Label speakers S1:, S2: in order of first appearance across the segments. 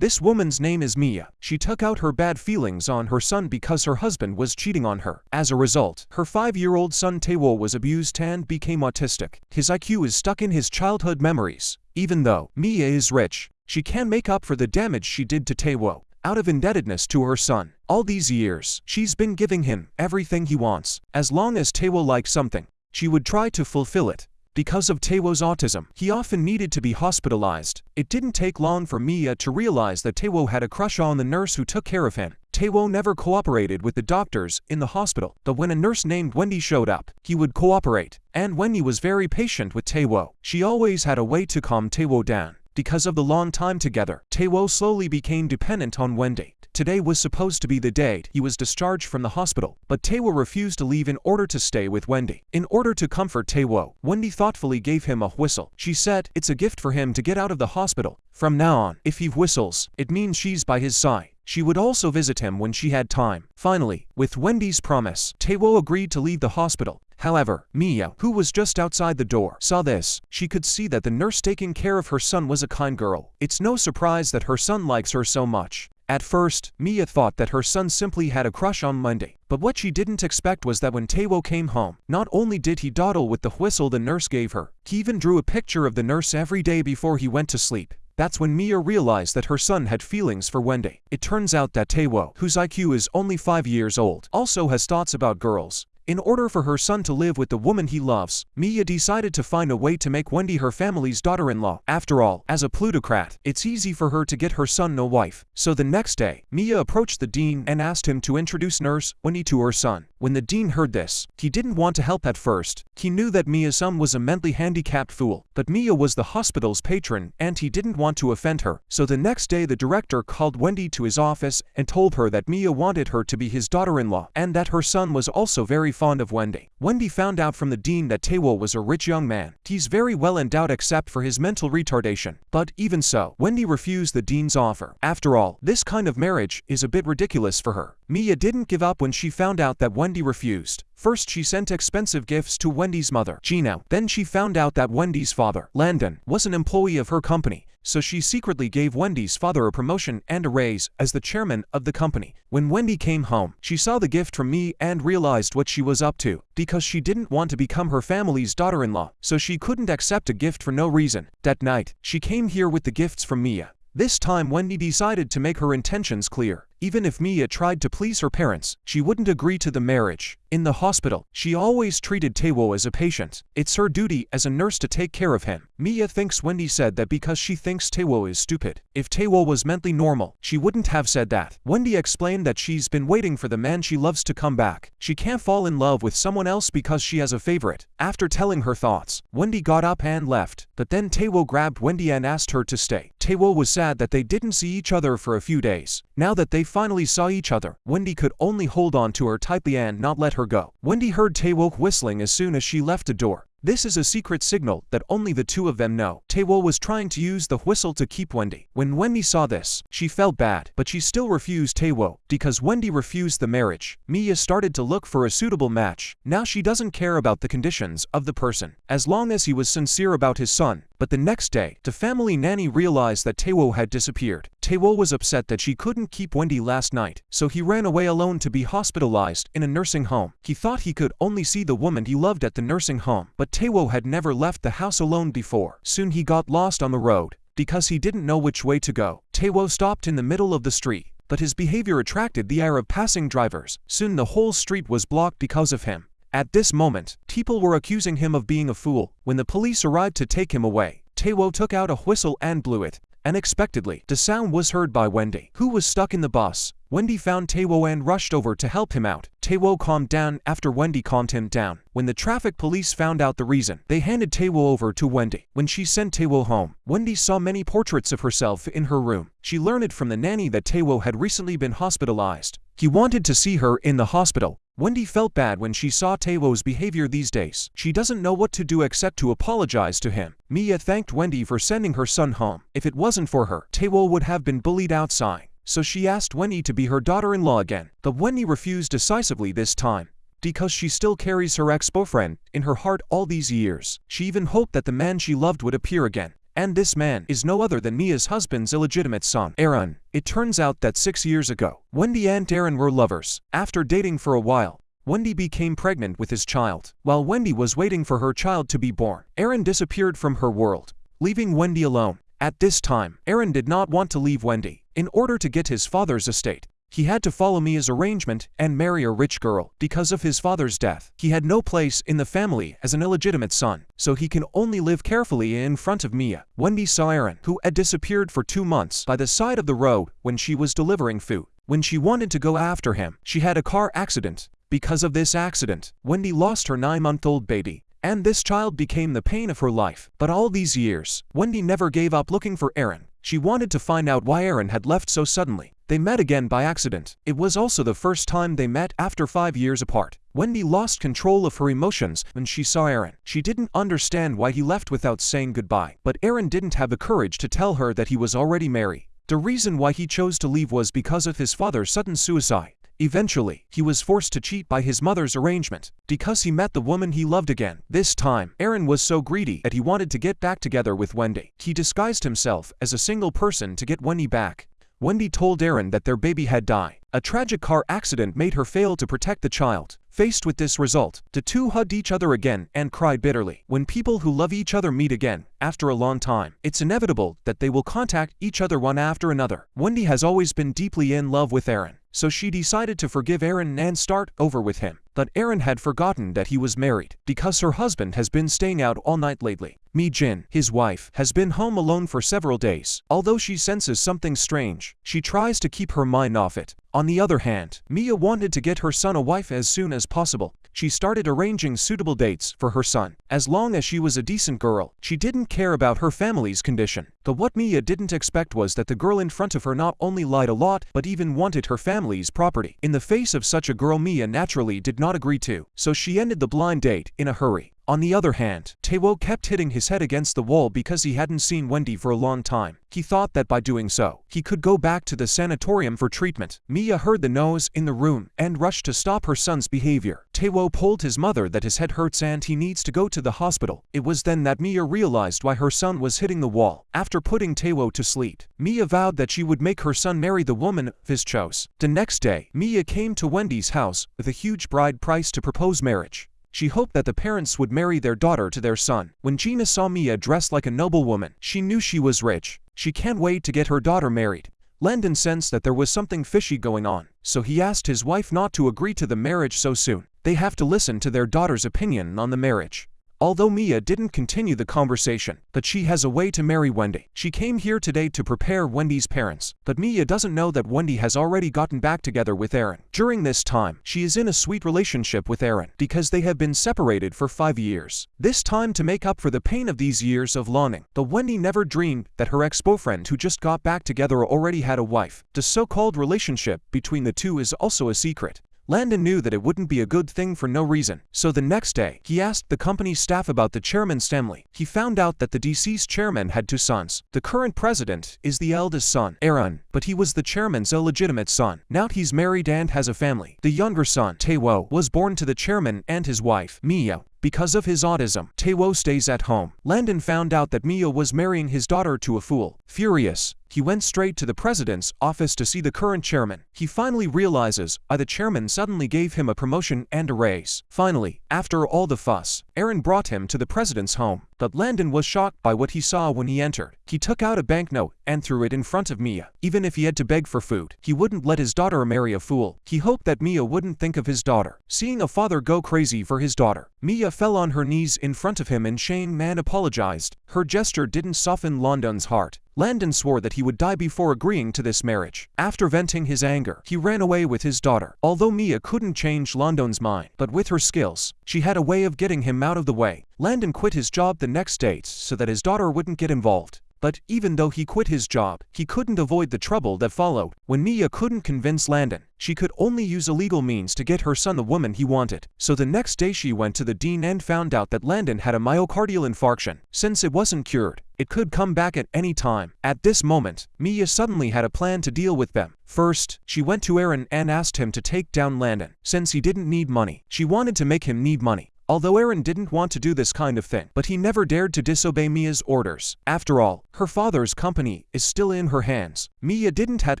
S1: This woman's name is Mia. She took out her bad feelings on her son because her husband was cheating on her. As a result, her 5-year-old son Taewoo was abused and became autistic. His IQ is stuck in his childhood memories. Even though Mia is rich, she can make up for the damage she did to Taewoo out of indebtedness to her son. All these years, she's been giving him everything he wants. As long as Taewoo likes something, she would try to fulfill it. Because of Taewoo's autism, he often needed to be hospitalized. It didn't take long for Mia to realize that Taewoo had a crush on the nurse who took care of him. Taewoo never cooperated with the doctors in the hospital, but when a nurse named Wendy showed up, he would cooperate. And Wendy was very patient with Taewoo. She always had a way to calm Taewoo down. Because of the long time together, Taewoo slowly became dependent on Wendy. Today was supposed to be the date he was discharged from the hospital, but Taewoo refused to leave in order to stay with Wendy. In order to comfort Taewoo, Wendy thoughtfully gave him a whistle. She said it's a gift for him to get out of the hospital. From now on, if he whistles, it means she's by his side. She would also visit him when she had time. Finally, with Wendy's promise, Taewoo agreed to leave the hospital. However, Mia, who was just outside the door, saw this. She could see that the nurse taking care of her son was a kind girl. It's no surprise that her son likes her so much. At first, Mia thought that her son simply had a crush on Wendy. But what she didn't expect was that when Taewoo came home, not only did he dawdle with the whistle the nurse gave her, he even drew a picture of the nurse every day before he went to sleep. That's when Mia realized that her son had feelings for Wendy. It turns out that Taewoo, whose IQ is only 5 years old, also has thoughts about girls. In order for her son to live with the woman he loves, Mia decided to find a way to make Wendy her family's daughter-in-law. After all, as a plutocrat, it's easy for her to get her son no wife. So the next day, Mia approached the dean and asked him to introduce Nurse Wendy to her son. When the dean heard this, he didn't want to help at first. He knew that Mia's son was a mentally handicapped fool, but Mia was the hospital's patron and he didn't want to offend her. So the next day the director called Wendy to his office and told her that Mia wanted her to be his daughter-in-law and that her son was also very fond of Wendy. Wendy found out from the dean that Taewoo was a rich young man. He's very well endowed except for his mental retardation. But even so, Wendy refused the dean's offer. After all, this kind of marriage is a bit ridiculous for her. Mia didn't give up when she found out that Wendy refused. First, she sent expensive gifts to Wendy's mother, Gina. Then she found out that Wendy's father, Landon, was an employee of her company. So she secretly gave Wendy's father a promotion and a raise as the chairman of the company. When Wendy came home, she saw the gift from me and realized what she was up to. Because she didn't want to become her family's daughter-in-law, so she couldn't accept a gift for no reason. That night, she came here with the gifts from Mia. This time Wendy decided to make her intentions clear. Even if Mia tried to please her parents, she wouldn't agree to the marriage. In the hospital, she always treated Taewoo as a patient. It's her duty as a nurse to take care of him. Mia thinks Wendy said that because she thinks Taewoo is stupid. If Taewoo was mentally normal, she wouldn't have said that. Wendy explained that she's been waiting for the man she loves to come back. She can't fall in love with someone else because she has a favorite. After telling her thoughts, Wendy got up and left. But then Taewoo grabbed Wendy and asked her to stay. Taewoo was sad that they didn't see each other for a few days. Now that they finally saw each other, Wendy could only hold on to her tightly and not let her go. Wendy heard Taewoo whistling as soon as she left the door. This is a secret signal that only the two of them know. Taewoo was trying to use the whistle to keep Wendy. When Wendy saw this, she felt bad, but she still refused Taewoo. Because Wendy refused the marriage, Mia started to look for a suitable match. Now she doesn't care about the conditions of the person, as long as he was sincere about his son. But the next day, the family nanny realized that Taewoo had disappeared. Taewoo was upset that she couldn't keep Wendy last night, so he ran away alone to be hospitalized in a nursing home. He thought he could only see the woman he loved at the nursing home, but Taewoo had never left the house alone before. Soon he got lost on the road. Because he didn't know which way to go, Taewoo stopped in the middle of the street. But his behavior attracted the ire of passing drivers. Soon the whole street was blocked because of him. At this moment, people were accusing him of being a fool. When the police arrived to take him away, Taewoo took out a whistle and blew it. Unexpectedly, the sound was heard by Wendy, who was stuck in the bus. Wendy found Taewoo and rushed over to help him out. Taewoo calmed down after Wendy calmed him down. When the traffic police found out the reason, they handed Taewoo over to Wendy. When she sent Taewoo home, Wendy saw many portraits of herself in her room. She learned from the nanny that Taewoo had recently been hospitalized. He wanted to see her in the hospital. Wendy felt bad when she saw Taewoo's behavior these days. She doesn't know what to do except to apologize to him. Mia thanked Wendy for sending her son home. If it wasn't for her, Taewoo would have been bullied outside. So she asked Wendy to be her daughter-in-law again. But Wendy refused decisively this time. Because she still carries her ex-boyfriend in her heart all these years. She even hoped that the man she loved would appear again. And this man is no other than Mia's husband's illegitimate son, Aaron. It turns out that 6 years ago, Wendy and Aaron were lovers. After dating for a while, Wendy became pregnant with his child. While Wendy was waiting for her child to be born, Aaron disappeared from her world, leaving Wendy alone. At this time, Aaron did not want to leave Wendy. In order to get his father's estate, he had to follow Mia's arrangement and marry a rich girl. Because of his father's death, he had no place in the family as an illegitimate son, so he can only live carefully in front of Mia. Wendy saw Aaron, who had disappeared for 2 months, by the side of the road when she was delivering food. When she wanted to go after him, she had a car accident. Because of this accident, Wendy lost her 9-month-old baby, and this child became the pain of her life. But all these years, Wendy never gave up looking for Aaron. She wanted to find out why Aaron had left so suddenly. They met again by accident. It was also the first time they met after 5 years apart. Wendy lost control of her emotions when she saw Aaron. She didn't understand why he left without saying goodbye, but Aaron didn't have the courage to tell her that he was already married. The reason why he chose to leave was because of his father's sudden suicide. Eventually, he was forced to cheat by his mother's arrangement, because he met the woman he loved again. This time, Aaron was so greedy that he wanted to get back together with Wendy. He disguised himself as a single person to get Wendy back. Wendy told Aaron that their baby had died. A tragic car accident made her fail to protect the child. Faced with this result, the two hugged each other again and cried bitterly. When people who love each other meet again, after a long time, it's inevitable that they will contact each other one after another. Wendy has always been deeply in love with Aaron, so she decided to forgive Aaron and start over with him. But Aaron had forgotten that he was married, because her husband has been staying out all night lately. Mi-jin, his wife, has been home alone for several days. Although she senses something strange, she tries to keep her mind off it. On the other hand, Mia wanted to get her son a wife as soon as possible. She started arranging suitable dates for her son. As long as she was a decent girl, she didn't care about her family's condition. But what Mia didn't expect was that the girl in front of her not only lied a lot, but even wanted her family's property. In the face of such a girl, Mia naturally did not agree to, so she ended the blind date in a hurry. On the other hand, Tae-woo kept hitting his head against the wall because he hadn't seen Wendy for a long time. He thought that by doing so, he could go back to the sanatorium for treatment. Mia heard the noise in the room and rushed to stop her son's behavior. Tae-woo told his mother that his head hurts and he needs to go to the hospital. It was then that Mia realized why her son was hitting the wall. After putting Tae-woo to sleep, Mia vowed that she would make her son marry the woman of his choice. The next day, Mia came to Wendy's house with a huge bride price to propose marriage. She hoped that the parents would marry their daughter to their son. When Gina saw Mia dressed like a noblewoman, she knew she was rich. She can't wait to get her daughter married. Landon sensed that there was something fishy going on, so he asked his wife not to agree to the marriage so soon. They have to listen to their daughter's opinion on the marriage. Although Mia didn't continue the conversation, but she has a way to marry Wendy. She came here today to prepare Wendy's parents, but Mia doesn't know that Wendy has already gotten back together with Aaron. During this time, she is in a sweet relationship with Aaron because they have been separated for 5 years. This time to make up for the pain of these years of longing. But Wendy never dreamed that her ex-boyfriend who just got back together already had a wife. The so-called relationship between the two is also a secret. Landon knew that it wouldn't be a good thing for no reason, so the next day, he asked the company's staff about the chairman's family. He found out that the deceased chairman had 2 sons. The current president is the eldest son, Aaron, but he was the chairman's illegitimate son. Now he's married and has a family. The younger son, Tae-woo, was born to the chairman and his wife, Mia. Because of his autism, Tae-woo stays at home. Landon found out that Mia was marrying his daughter to a fool. Furious, he went straight to the president's office to see the current chairman. He finally realizes why the chairman suddenly gave him a promotion and a raise. Finally, after all the fuss, Aaron brought him to the president's home. But Landon was shocked by what he saw when he entered. He took out a banknote and threw it in front of Mia. Even if he had to beg for food, he wouldn't let his daughter marry a fool. He hoped that Mia wouldn't think of his daughter. Seeing a father go crazy for his daughter, Mia fell on her knees in front of him in shame and apologized. Her gesture didn't soften Landon's heart. Landon swore that he would die before agreeing to this marriage. After venting his anger, he ran away with his daughter. Although Mia couldn't change Landon's mind, but with her skills, she had a way of getting him out of the way. Landon quit his job the next day so that his daughter wouldn't get involved. But even though he quit his job, he couldn't avoid the trouble that followed. When Mia couldn't convince Landon, she could only use illegal means to get her son the woman he wanted. So the next day she went to the dean and found out that Landon had a myocardial infarction. Since it wasn't cured, it could come back at any time. At this moment, Mia suddenly had a plan to deal with them. First, she went to Aaron and asked him to take down Landon. Since he didn't need money, she wanted to make him need money. although Erin didn't want to do this kind of thing, but he never dared to disobey Mia's orders. After all, her father's company is still in her hands. Mia didn't have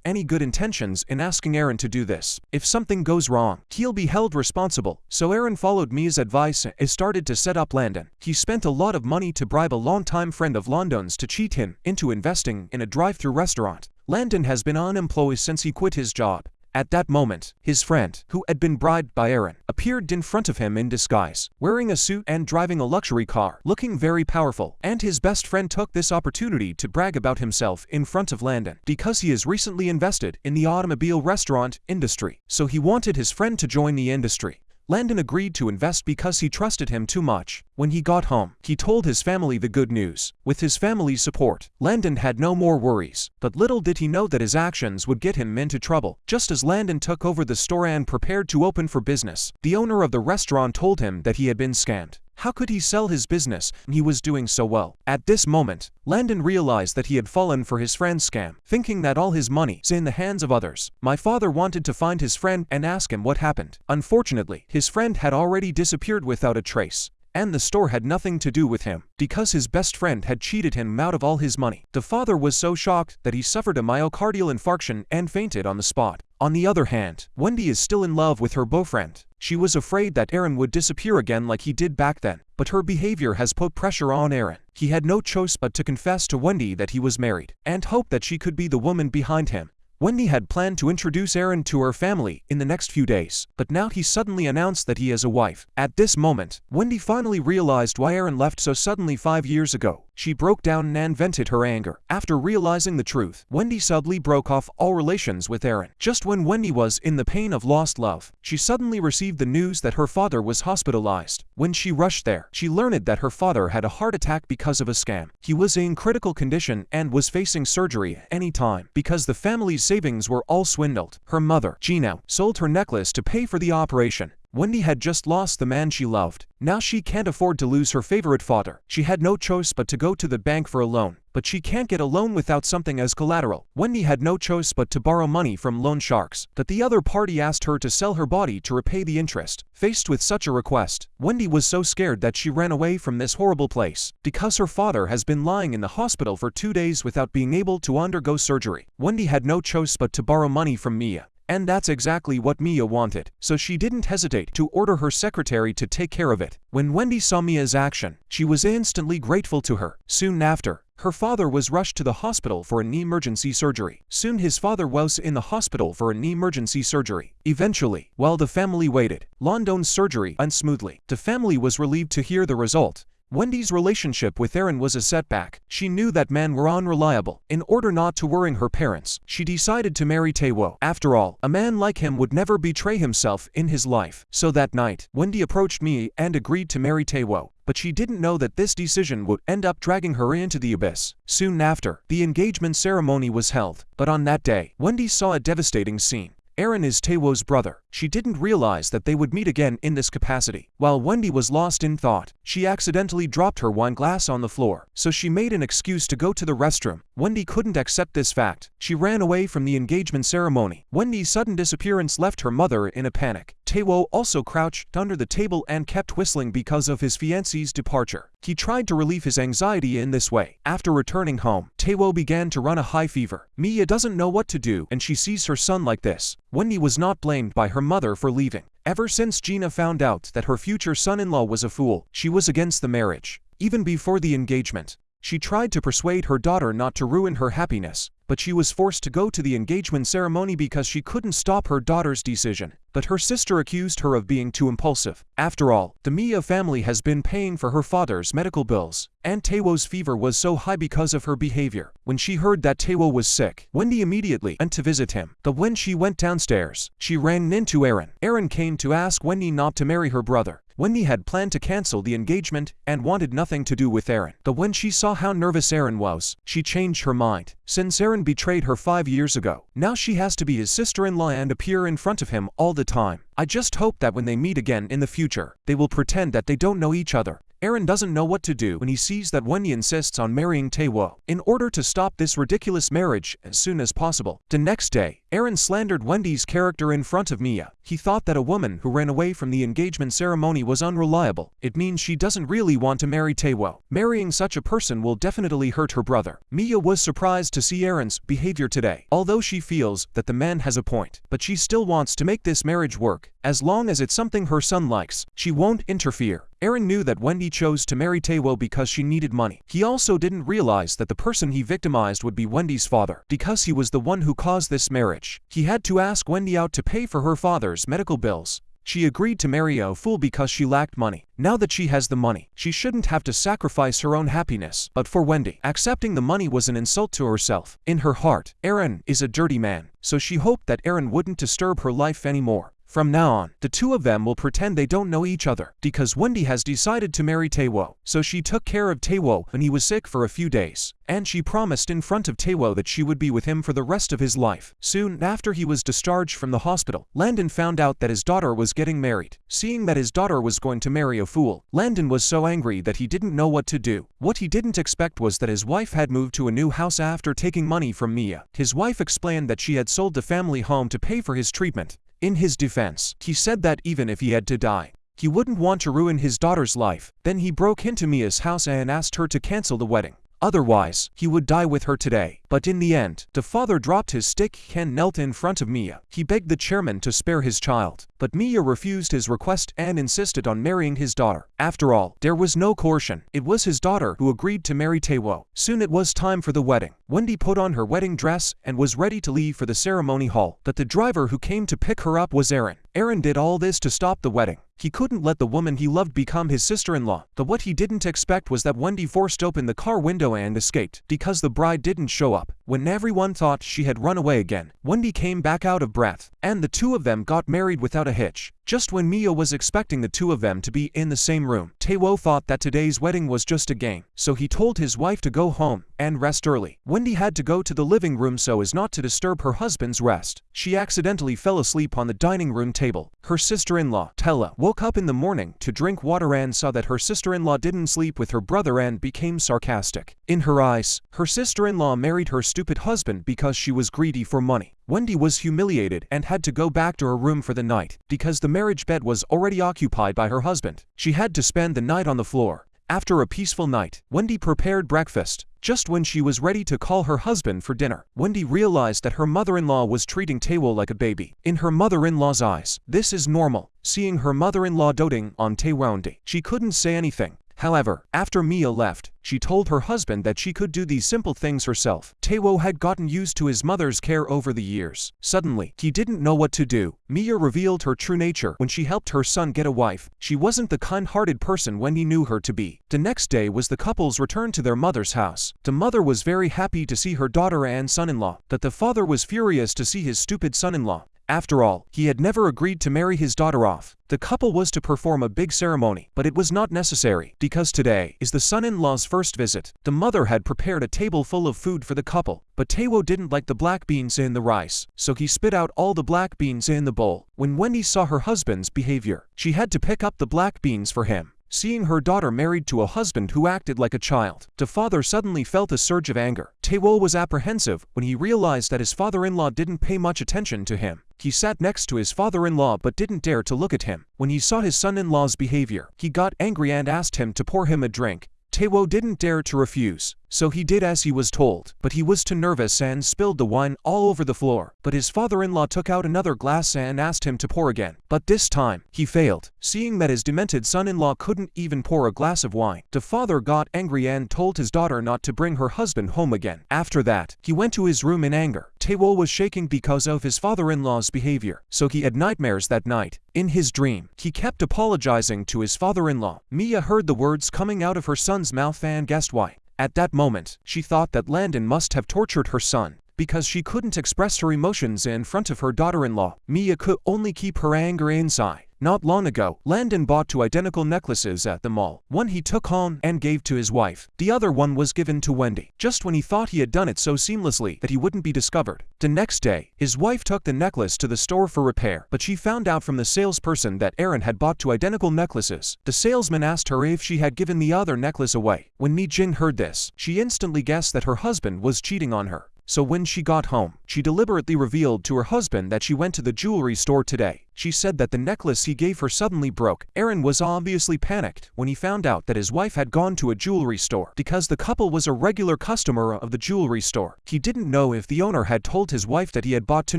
S1: any good intentions in asking Erin to do this. If something goes wrong, he'll be held responsible. So Erin followed Mia's advice and started to set up Landon. He spent a lot of money to bribe a longtime friend of Landon's to cheat him into investing in a drive-thru restaurant. Landon has been unemployed since he quit his job. At that moment, his friend, who had been bribed by Erin, appeared in front of him in disguise, wearing a suit and driving a luxury car, looking very powerful, and his best friend took this opportunity to brag about himself in front of Landon because he has recently invested in the automobile restaurant industry, so he wanted his friend to join the industry. Landon agreed to invest because he trusted him too much. When he got home, he told his family the good news. With his family's support, Landon had no more worries. But little did he know that his actions would get him into trouble. Just as Landon took over the store and prepared to open for business, the owner of the restaurant told him that he had been scammed. How could he sell his business when he was doing so well? At this moment, Landon realized that he had fallen for his friend's scam, thinking that all his money is in the hands of others. My father wanted to find his friend and ask him what happened. Unfortunately, his friend had already disappeared without a trace. And the store had nothing to do with him, because his best friend had cheated him out of all his money. The father was so shocked that he suffered a myocardial infarction and fainted on the spot. On the other hand, Wendy is still in love with her boyfriend. She was afraid that Erin would disappear again like he did back then, but her behavior has put pressure on Erin. He had no choice but to confess to Wendy that he was married, and hope that she could be the woman behind him. Wendy had planned to introduce Erin to her family in the next few days, but now he suddenly announced that he has a wife. At this moment, Wendy finally realized why Erin left so suddenly 5 years ago. She broke down and vented her anger. After realizing the truth, Wendy suddenly broke off all relations with Erin. Just when Wendy was in the pain of lost love, she suddenly received the news that her father was hospitalized. When she rushed there, she learned that her father had a heart attack because of a scam. He was in critical condition and was facing surgery any time because the family's savings were all swindled. Her mother, Gina, sold her necklace to pay for the operation. Wendy had just lost the man she loved. Now she can't afford to lose her favorite father. She had no choice but to go to the bank for a loan. But she can't get a loan without something as collateral. Wendy had no choice but to borrow money from loan sharks. But the other party asked her to sell her body to repay the interest. Faced with such a request, Wendy was so scared that she ran away from this horrible place. Because her father has been lying in the hospital for 2 days without being able to undergo surgery, Wendy had no choice but to borrow money from Mia. And that's exactly what Mia wanted, so she didn't hesitate to order her secretary to take care of it. When Wendy saw Mia's action, she was instantly grateful to her. Soon after, her father was rushed to the hospital for a knee emergency surgery. Soon his father was in the hospital for a knee emergency surgery. Eventually, while the family waited, Landon's surgery went smoothly. The family was relieved to hear the result. Wendy's relationship with Erin was a setback. She knew that men were unreliable. In order not to worry her parents, she decided to marry Taewo. After all, a man like him would never betray himself in his life. So that night, Wendy approached me and agreed to marry Taewo. But she didn't know that this decision would end up dragging her into the abyss. Soon after, the engagement ceremony was held. But on that day, Wendy saw a devastating scene. Erin is Taewo's brother. She didn't realize that they would meet again in this capacity. While Wendy was lost in thought, she accidentally dropped her wine glass on the floor, so she made an excuse to go to the restroom. Wendy couldn't accept this fact. She ran away from the engagement ceremony. Wendy's sudden disappearance left her mother in a panic. Taewo also crouched under the table and kept whistling because of his fiancée's departure. He tried to relieve his anxiety in this way. After returning home, Taewo began to run a high fever. Mia doesn't know what to do, and she sees her son like this. Wendy was not blamed by her mother for leaving. Ever since Gina found out that her future son-in-law was a fool, she was against the marriage. Even before the engagement, she tried to persuade her daughter not to ruin her happiness, but she was forced to go to the engagement ceremony because she couldn't stop her daughter's decision. But her sister accused her of being too impulsive. After all, the Mia family has been paying for her father's medical bills, and Taewo's fever was so high because of her behavior. When she heard that Taewo was sick, Wendy immediately went to visit him. But when she went downstairs, she ran into Erin. Erin came to ask Wendy not to marry her brother. Wendy had planned to cancel the engagement and wanted nothing to do with Erin. But when she saw how nervous Erin was, she changed her mind. Since Erin betrayed her 5 years ago, now she has to be his sister-in-law and appear in front of him all the time. I just hope that when they meet again in the future, they will pretend that they don't know each other. Erin doesn't know what to do when he sees that Wendy insists on marrying Taewo. In order to stop this ridiculous marriage as soon as possible, the next day, Erin slandered Wendy's character in front of Mia. He thought that a woman who ran away from the engagement ceremony was unreliable. It means she doesn't really want to marry Taewo. Marrying such a person will definitely hurt her brother. Mia was surprised to see Aaron's behavior today. Although she feels that the man has a point, but she still wants to make this marriage work. As long as it's something her son likes, she won't interfere. Aaron knew that Wendy chose to marry Taewo because she needed money. He also didn't realize that the person he victimized would be Wendy's father, because he was the one who caused this marriage. He had to ask Wendy out to pay for her father's medical bills. She agreed to marry a fool because she lacked money. Now that she has the money, she shouldn't have to sacrifice her own happiness. But for Wendy, accepting the money was an insult to herself. In her heart, Aaron is a dirty man, so she hoped that Aaron wouldn't disturb her life anymore. From now on, the two of them will pretend they don't know each other, because Wendy has decided to marry Taewo. So she took care of Taewo when he was sick for a few days, and she promised in front of Taewo that she would be with him for the rest of his life. Soon after he was discharged from the hospital, Landon found out that his daughter was getting married. Seeing that his daughter was going to marry a fool, Landon was so angry that he didn't know what to do. What he didn't expect was that his wife had moved to a new house after taking money from Mia. His wife explained that she had sold the family home to pay for his treatment. In his defense, he said that even if he had to die, he wouldn't want to ruin his daughter's life. Then he broke into Mia's house and asked her to cancel the wedding. Otherwise, he would die with her today. But in the end, the father dropped his stick and knelt in front of Mia. He begged the chairman to spare his child, but Mia refused his request and insisted on marrying his daughter. After all, there was no coercion. It was his daughter who agreed to marry Taewo. Soon it was time for the wedding. Wendy put on her wedding dress and was ready to leave for the ceremony hall, but the driver who came to pick her up was Aaron. Aaron did all this to stop the wedding. He couldn't let the woman he loved become his sister-in-law. But what he didn't expect was that Wendy forced open the car window and escaped, because the bride didn't show up. When everyone thought she had run away again, Wendy came back out of breath, and the two of them got married without a hitch. Just when Mia was expecting the two of them to be in the same room, Taewo thought that today's wedding was just a game, so he told his wife to go home and rest early. Wendy had to go to the living room so as not to disturb her husband's rest. She accidentally fell asleep on the dining room table. Her sister-in-law, Tella, woke up in the morning to drink water and saw that her sister-in-law didn't sleep with her brother and became sarcastic. In her eyes, her sister-in-law married her stupid husband because she was greedy for money. Wendy was humiliated and had to go back to her room for the night, because the marriage bed was already occupied by her husband. She had to spend the night on the floor. After a peaceful night, Wendy prepared breakfast. Just when she was ready to call her husband for dinner, Wendy realized that her mother-in-law was treating Taewo like a baby. In her mother-in-law's eyes, this is normal. Seeing her mother-in-law doting on Taewo, she couldn't say anything. However, after Mia left, she told her husband that she could do these simple things herself. Taewo had gotten used to his mother's care over the years. Suddenly, he didn't know what to do. Mia revealed her true nature when she helped her son get a wife. She wasn't the kind-hearted person Wendy knew her to be. The next day was the couple's return to their mother's house. The mother was very happy to see her daughter and son-in-law, but the father was furious to see his stupid son-in-law. After all, he had never agreed to marry his daughter off. The couple was to perform a big ceremony, but it was not necessary, because today is the son-in-law's first visit. The mother had prepared a table full of food for the couple, but Taewo didn't like the black beans in the rice, so he spit out all the black beans in the bowl. When Wendy saw her husband's behavior, she had to pick up the black beans for him. Seeing her daughter married to a husband who acted like a child, the father suddenly felt a surge of anger. Taewo was apprehensive when he realized that his father-in-law didn't pay much attention to him. He sat next to his father-in-law but didn't dare to look at him. When he saw his son-in-law's behavior, he got angry and asked him to pour him a drink. Taewo didn't dare to refuse, so he did as he was told, but he was too nervous and spilled the wine all over the floor. But his father-in-law took out another glass and asked him to pour again. But this time, he failed. Seeing that his demented son-in-law couldn't even pour a glass of wine, the father got angry and told his daughter not to bring her husband home again. After that, he went to his room in anger. Taewo was shaking because of his father-in-law's behavior, so he had nightmares that night. In his dream, he kept apologizing to his father-in-law. Mia heard the words coming out of her son's mouth and guessed why. At that moment, she thought that Landon must have tortured her son, because she couldn't express her emotions in front of her daughter-in-law. Mia could only keep her anger inside. Not long ago, Landon bought 2 identical necklaces at the mall. One he took home and gave to his wife. The other one was given to Wendy, just when he thought he had done it so seamlessly that he wouldn't be discovered. The next day, his wife took the necklace to the store for repair, but she found out from the salesperson that Aaron had bought 2 identical necklaces. The salesman asked her if she had given the other necklace away. When Mi Jin heard this, she instantly guessed that her husband was cheating on her. So when she got home, she deliberately revealed to her husband that she went to the jewelry store today. She said that the necklace he gave her suddenly broke. Aaron was obviously panicked when he found out that his wife had gone to a jewelry store because the couple was a regular customer of the jewelry store. He didn't know if the owner had told his wife that he had bought 2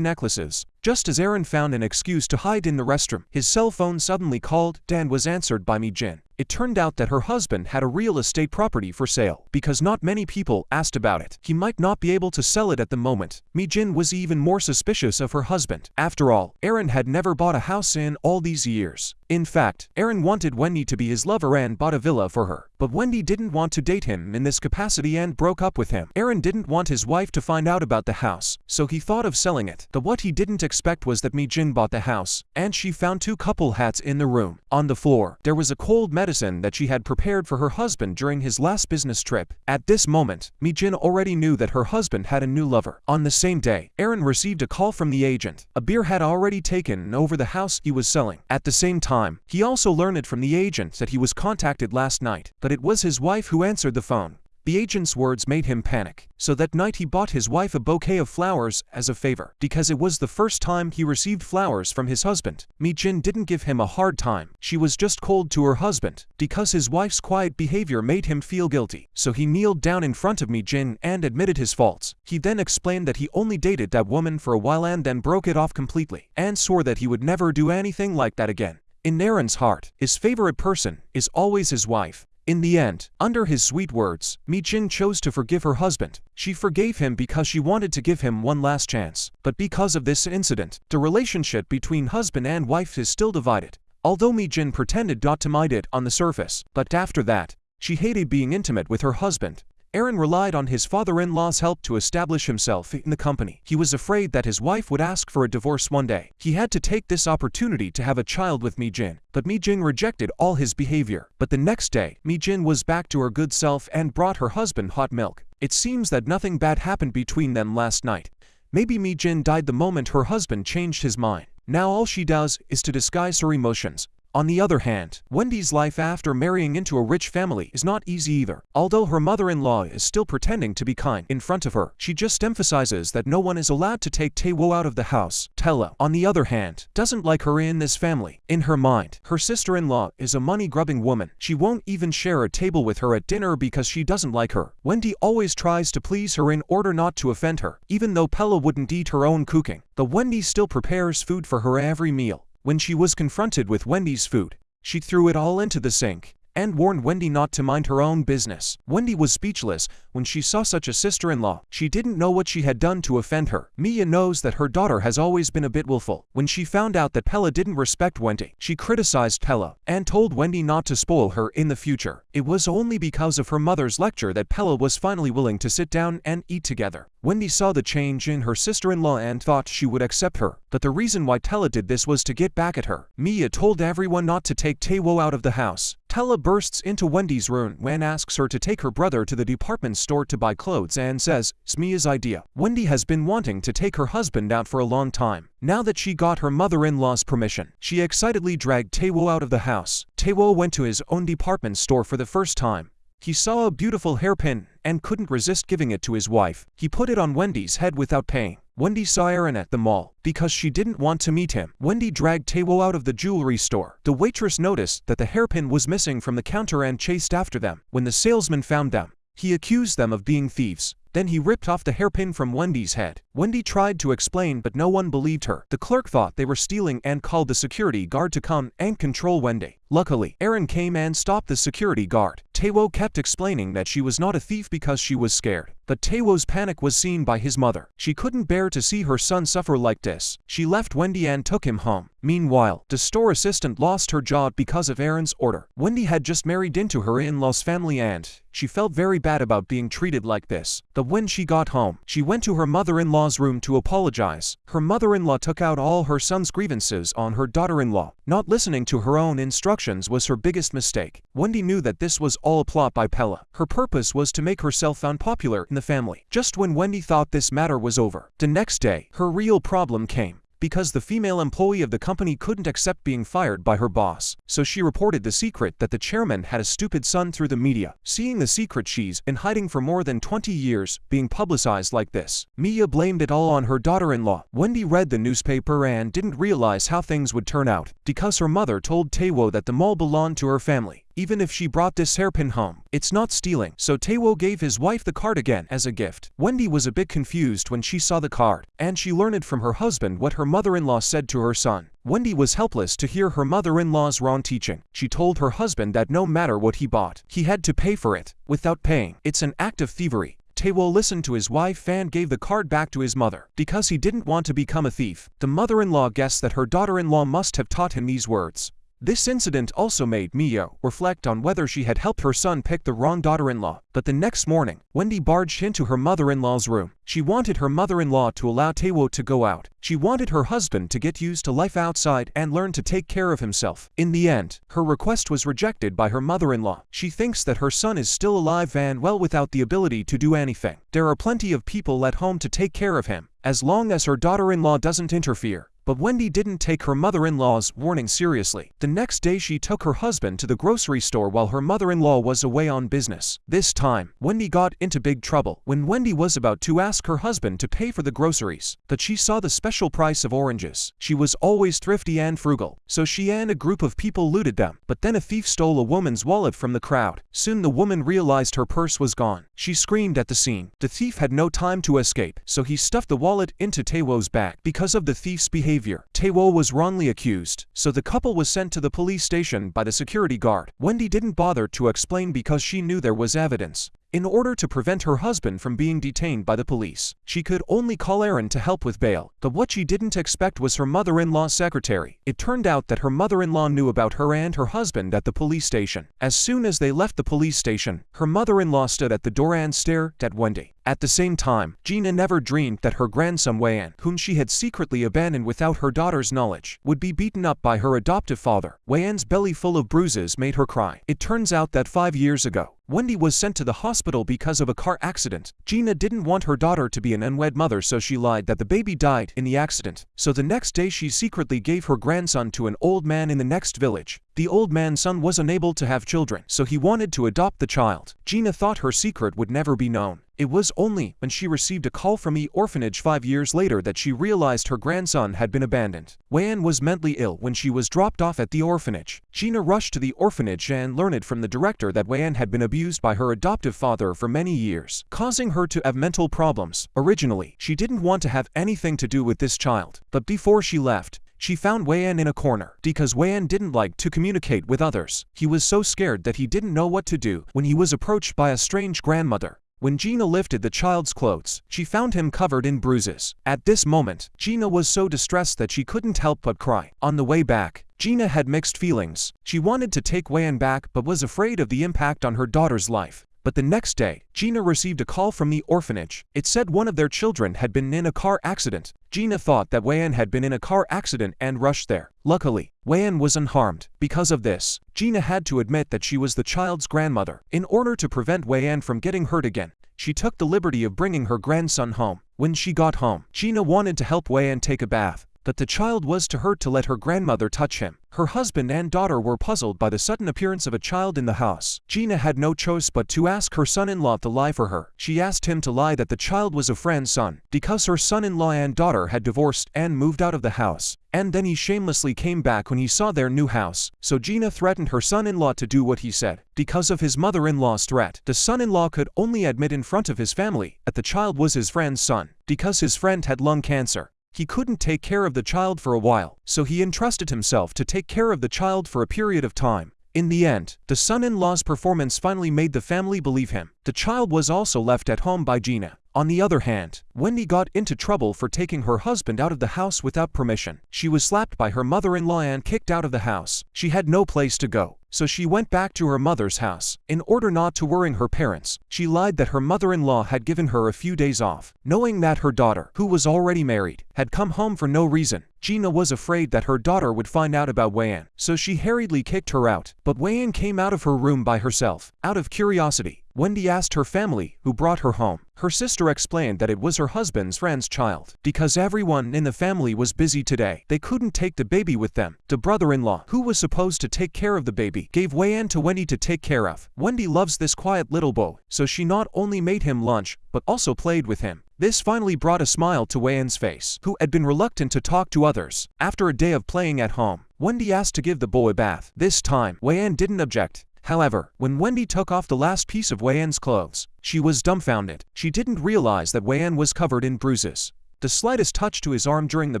S1: necklaces. Just as Aaron found an excuse to hide in the restroom, his cell phone suddenly called and was answered by Mi-jin. It turned out that her husband had a real estate property for sale. Because not many people asked about it, he might not be able to sell it at the moment. Mi-jin was even more suspicious of her husband. After all, Aaron had never bought a house in all these years. In fact, Aaron wanted Wendy to be his lover and bought a villa for her. But Wendy didn't want to date him in this capacity and broke up with him. Aaron didn't want his wife to find out about the house, so he thought of selling it. But what he didn't expect was that Mi-jin bought the house, and she found 2 couple hats in the room. On the floor, there was a cold medicine that she had prepared for her husband during his last business trip. At this moment, Mi-jin already knew that her husband had a new lover. On the same day, Aaron received a call from the agent. A beer had already taken over the house he was selling. At the same time, he also learned from the agent that he was contacted last night, but it was his wife who answered the phone. The agent's words made him panic, so that night he bought his wife a bouquet of flowers as a favor, because it was the first time he received flowers from his husband. Mi-jin didn't give him a hard time, she was just cold to her husband, because his wife's quiet behavior made him feel guilty. So he kneeled down in front of Mi-jin and admitted his faults. He then explained that he only dated that woman for a while and then broke it off completely, and swore that he would never do anything like that again. In Aaron's heart, his favorite person is always his wife. In the end, under his sweet words, Mi-jin chose to forgive her husband. She forgave him because she wanted to give him one last chance. But because of this incident, the relationship between husband and wife is still divided. Although Mi-jin pretended not to mind it on the surface, but after that, she hated being intimate with her husband. Aaron relied on his father-in-law's help to establish himself in the company. He was afraid that his wife would ask for a divorce one day. He had to take this opportunity to have a child with Mi-jin, but Mi-jin rejected all his behavior. But the next day, Mi-jin was back to her good self and brought her husband hot milk. It seems that nothing bad happened between them last night. Maybe Mi-jin died the moment her husband changed his mind. Now all she does is to disguise her emotions. On the other hand, Wendy's life after marrying into a rich family is not easy either. Although her mother-in-law is still pretending to be kind in front of her, she just emphasizes that no one is allowed to take Tae-woo out of the house. Tae-woo, on the other hand, doesn't like her in this family. In her mind, her sister-in-law is a money-grubbing woman. She won't even share a table with her at dinner because she doesn't like her. Wendy always tries to please her in order not to offend her, even though Pella wouldn't eat her own cooking. The Wendy still prepares food for her every meal. When she was confronted with Wendy's food, she threw it all into the sink and warned Wendy not to mind her own business. Wendy was speechless when she saw such a sister-in-law. She didn't know what she had done to offend her. Mia knows that her daughter has always been a bit willful. When she found out that Pella didn't respect Wendy, she criticized Pella and told Wendy not to spoil her in the future. It was only because of her mother's lecture that Pella was finally willing to sit down and eat together. Wendy saw the change in her sister-in-law and thought she would accept her, but the reason why Pella did this was to get back at her. Mia told everyone not to take Tae-woo out of the house. Pella bursts into Wendy's room and asks her to take her brother to the department store to buy clothes and says, "It's Mia's idea." Wendy has been wanting to take her husband out for a long time. Now that she got her mother-in-law's permission, she excitedly dragged Tae-woo out of the house. Tae-woo went to his own department store for the first time. He saw a beautiful hairpin and couldn't resist giving it to his wife. He put it on Wendy's head without paying. Wendy saw Aaron at the mall. Because she didn't want to meet him, Wendy dragged Tae-woo out of the jewelry store. The waitress noticed that the hairpin was missing from the counter and chased after them. When the salesman found them, he accused them of being thieves. Then he ripped off the hairpin from Wendy's head. Wendy tried to explain, but no one believed her. The clerk thought they were stealing and called the security guard to come and control Wendy. Luckily, Aaron came and stopped the security guard. Tae-woo kept explaining that she was not a thief because she was scared. But Tae-woo's panic was seen by his mother. She couldn't bear to see her son suffer like this. She left Wendy and took him home. Meanwhile, the store assistant lost her job because of Aaron's order. Wendy had just married into her in-laws family and she felt very bad about being treated like this. But when she got home, she went to her mother-in-law's room to apologize. Her mother-in-law took out all her son's grievances on her daughter-in-law. Not listening to her own instructions was her biggest mistake. Wendy knew that this was all a plot by Pella. Her purpose was to make herself unpopular in the family. Just when Wendy thought this matter was over, the next day, her real problem came. because the female employee of the company couldn't accept being fired by her boss. So she reported the secret that the chairman had a stupid son through the media. Seeing the secret she's been hiding for more than 20 years being publicized like this, Mia blamed it all on her daughter-in-law. Wendy read the newspaper and didn't realize how things would turn out, because her mother told Taewo that the mall belonged to her family. Even if she brought this hairpin home, it's not stealing. So Taewo gave his wife the card again as a gift. Wendy was a bit confused when she saw the card, and she learned from her husband what her mother-in-law said to her son. Wendy was helpless to hear her mother-in-law's wrong teaching. She told her husband that no matter what he bought, he had to pay for it. Without paying, it's an act of thievery. Taewo listened to his wife and gave the card back to his mother, because he didn't want to become a thief. The mother-in-law guessed that her daughter-in-law must have taught him these words. This incident also made Mia reflect on whether she had helped her son pick the wrong daughter-in-law. But the next morning, Wendy barged into her mother-in-law's room. She wanted her mother-in-law to allow Taewo to go out. She wanted her husband to get used to life outside and learn to take care of himself. In the end, her request was rejected by her mother-in-law. She thinks that her son is still alive and well without the ability to do anything. There are plenty of people at home to take care of him, as long as her daughter-in-law doesn't interfere. But Wendy didn't take her mother-in-law's warning seriously. The next day she took her husband to the grocery store while her mother-in-law was away on business. This time, Wendy got into big trouble when Wendy was about to ask her husband to pay for the groceries. But she saw the special price of oranges. She was always thrifty and frugal, so she and a group of people looted them. But then a thief stole a woman's wallet from the crowd. Soon the woman realized her purse was gone. She screamed at the scene. The thief had no time to escape, so he stuffed the wallet into Taewo's bag. Because of the thief's behavior, Taewo was wrongly accused, so the couple was sent to the police station by the security guard. Wendy didn't bother to explain because she knew there was evidence. In order to prevent her husband from being detained by the police, she could only call Aaron to help with bail. But what she didn't expect was her mother-in-law's secretary. It turned out that her mother-in-law knew about her and her husband at the police station. As soon as they left the police station, her mother-in-law stood at the door and stared at Wendy. At the same time, Gina never dreamed that her grandson Wean, whom she had secretly abandoned without her daughter's knowledge, would be beaten up by her adoptive father. Wean's belly full of bruises made her cry. It turns out that 5 years ago, Wendy was sent to the hospital because of a car accident. Gina didn't want her daughter to be an unwed mother, so she lied that the baby died in the accident. So the next day she secretly gave her grandson to an old man in the next village. The old man's son was unable to have children, so he wanted to adopt the child. Gina thought her secret would never be known. It was only when she received a call from the orphanage 5 years later that she realized her grandson had been abandoned. Wean was mentally ill when she was dropped off at the orphanage. Gina rushed to the orphanage and learned from the director that Wean had been abused by her adoptive father for many years, causing her to have mental problems. Originally, she didn't want to have anything to do with this child, but before she left, she found Wean in a corner. Because Wean didn't like to communicate with others, he was so scared that he didn't know what to do when he was approached by a strange grandmother. When Gina lifted the child's clothes, she found him covered in bruises. At this moment, Gina was so distressed that she couldn't help but cry. On the way back, Gina had mixed feelings. She wanted to take Wean back but was afraid of the impact on her daughter's life. But the next day, Gina received a call from the orphanage. It said one of their children had been in a car accident. Gina thought that Wean had been in a car accident and rushed there. Luckily, Wean was unharmed. Because of this, Gina had to admit that she was the child's grandmother. In order to prevent Wean from getting hurt again, she took the liberty of bringing her grandson home. When she got home, Gina wanted to help Wean take a bath, but the child was too hurt to let her grandmother touch him. Her husband and daughter were puzzled by the sudden appearance of a child in the house. Gina had no choice but to ask her son-in-law to lie for her. She asked him to lie that the child was a friend's son, because her son-in-law and daughter had divorced and moved out of the house. And then he shamelessly came back when he saw their new house. So Gina threatened her son-in-law to do what he said. Because of his mother-in-law's threat, the son-in-law could only admit in front of his family that the child was his friend's son. Because his friend had lung cancer, he couldn't take care of the child for a while, so he entrusted himself to take care of the child for a period of time. In the end, the son-in-law's performance finally made the family believe him. The child was also left at home by Gina. On the other hand, Wendy got into trouble for taking her husband out of the house without permission. She was slapped by her mother-in-law and kicked out of the house. She had no place to go, so she went back to her mother's house. In order not to worry her parents, she lied that her mother-in-law had given her a few days off. Knowing that her daughter, who was already married, had come home for no reason, Gina was afraid that her daughter would find out about Wean, so she hurriedly kicked her out. But Wean came out of her room by herself. Out of curiosity, Wendy asked her family who brought her home. Her sister explained that it was her husband's friend's child. Because everyone in the family was busy today, they couldn't take the baby with them. The brother-in-law, who was supposed to take care of the baby, gave Wean to Wendy to take care of. Wendy loves this quiet little boy, so she not only made him lunch, but also played with him. This finally brought a smile to Wean's face, who had been reluctant to talk to others. After a day of playing at home, Wendy asked to give the boy a bath. This time, Wean didn't object. However, when Wendy took off the last piece of Wean's clothes, she was dumbfounded. She didn't realize that Wean was covered in bruises. The slightest touch to his arm during the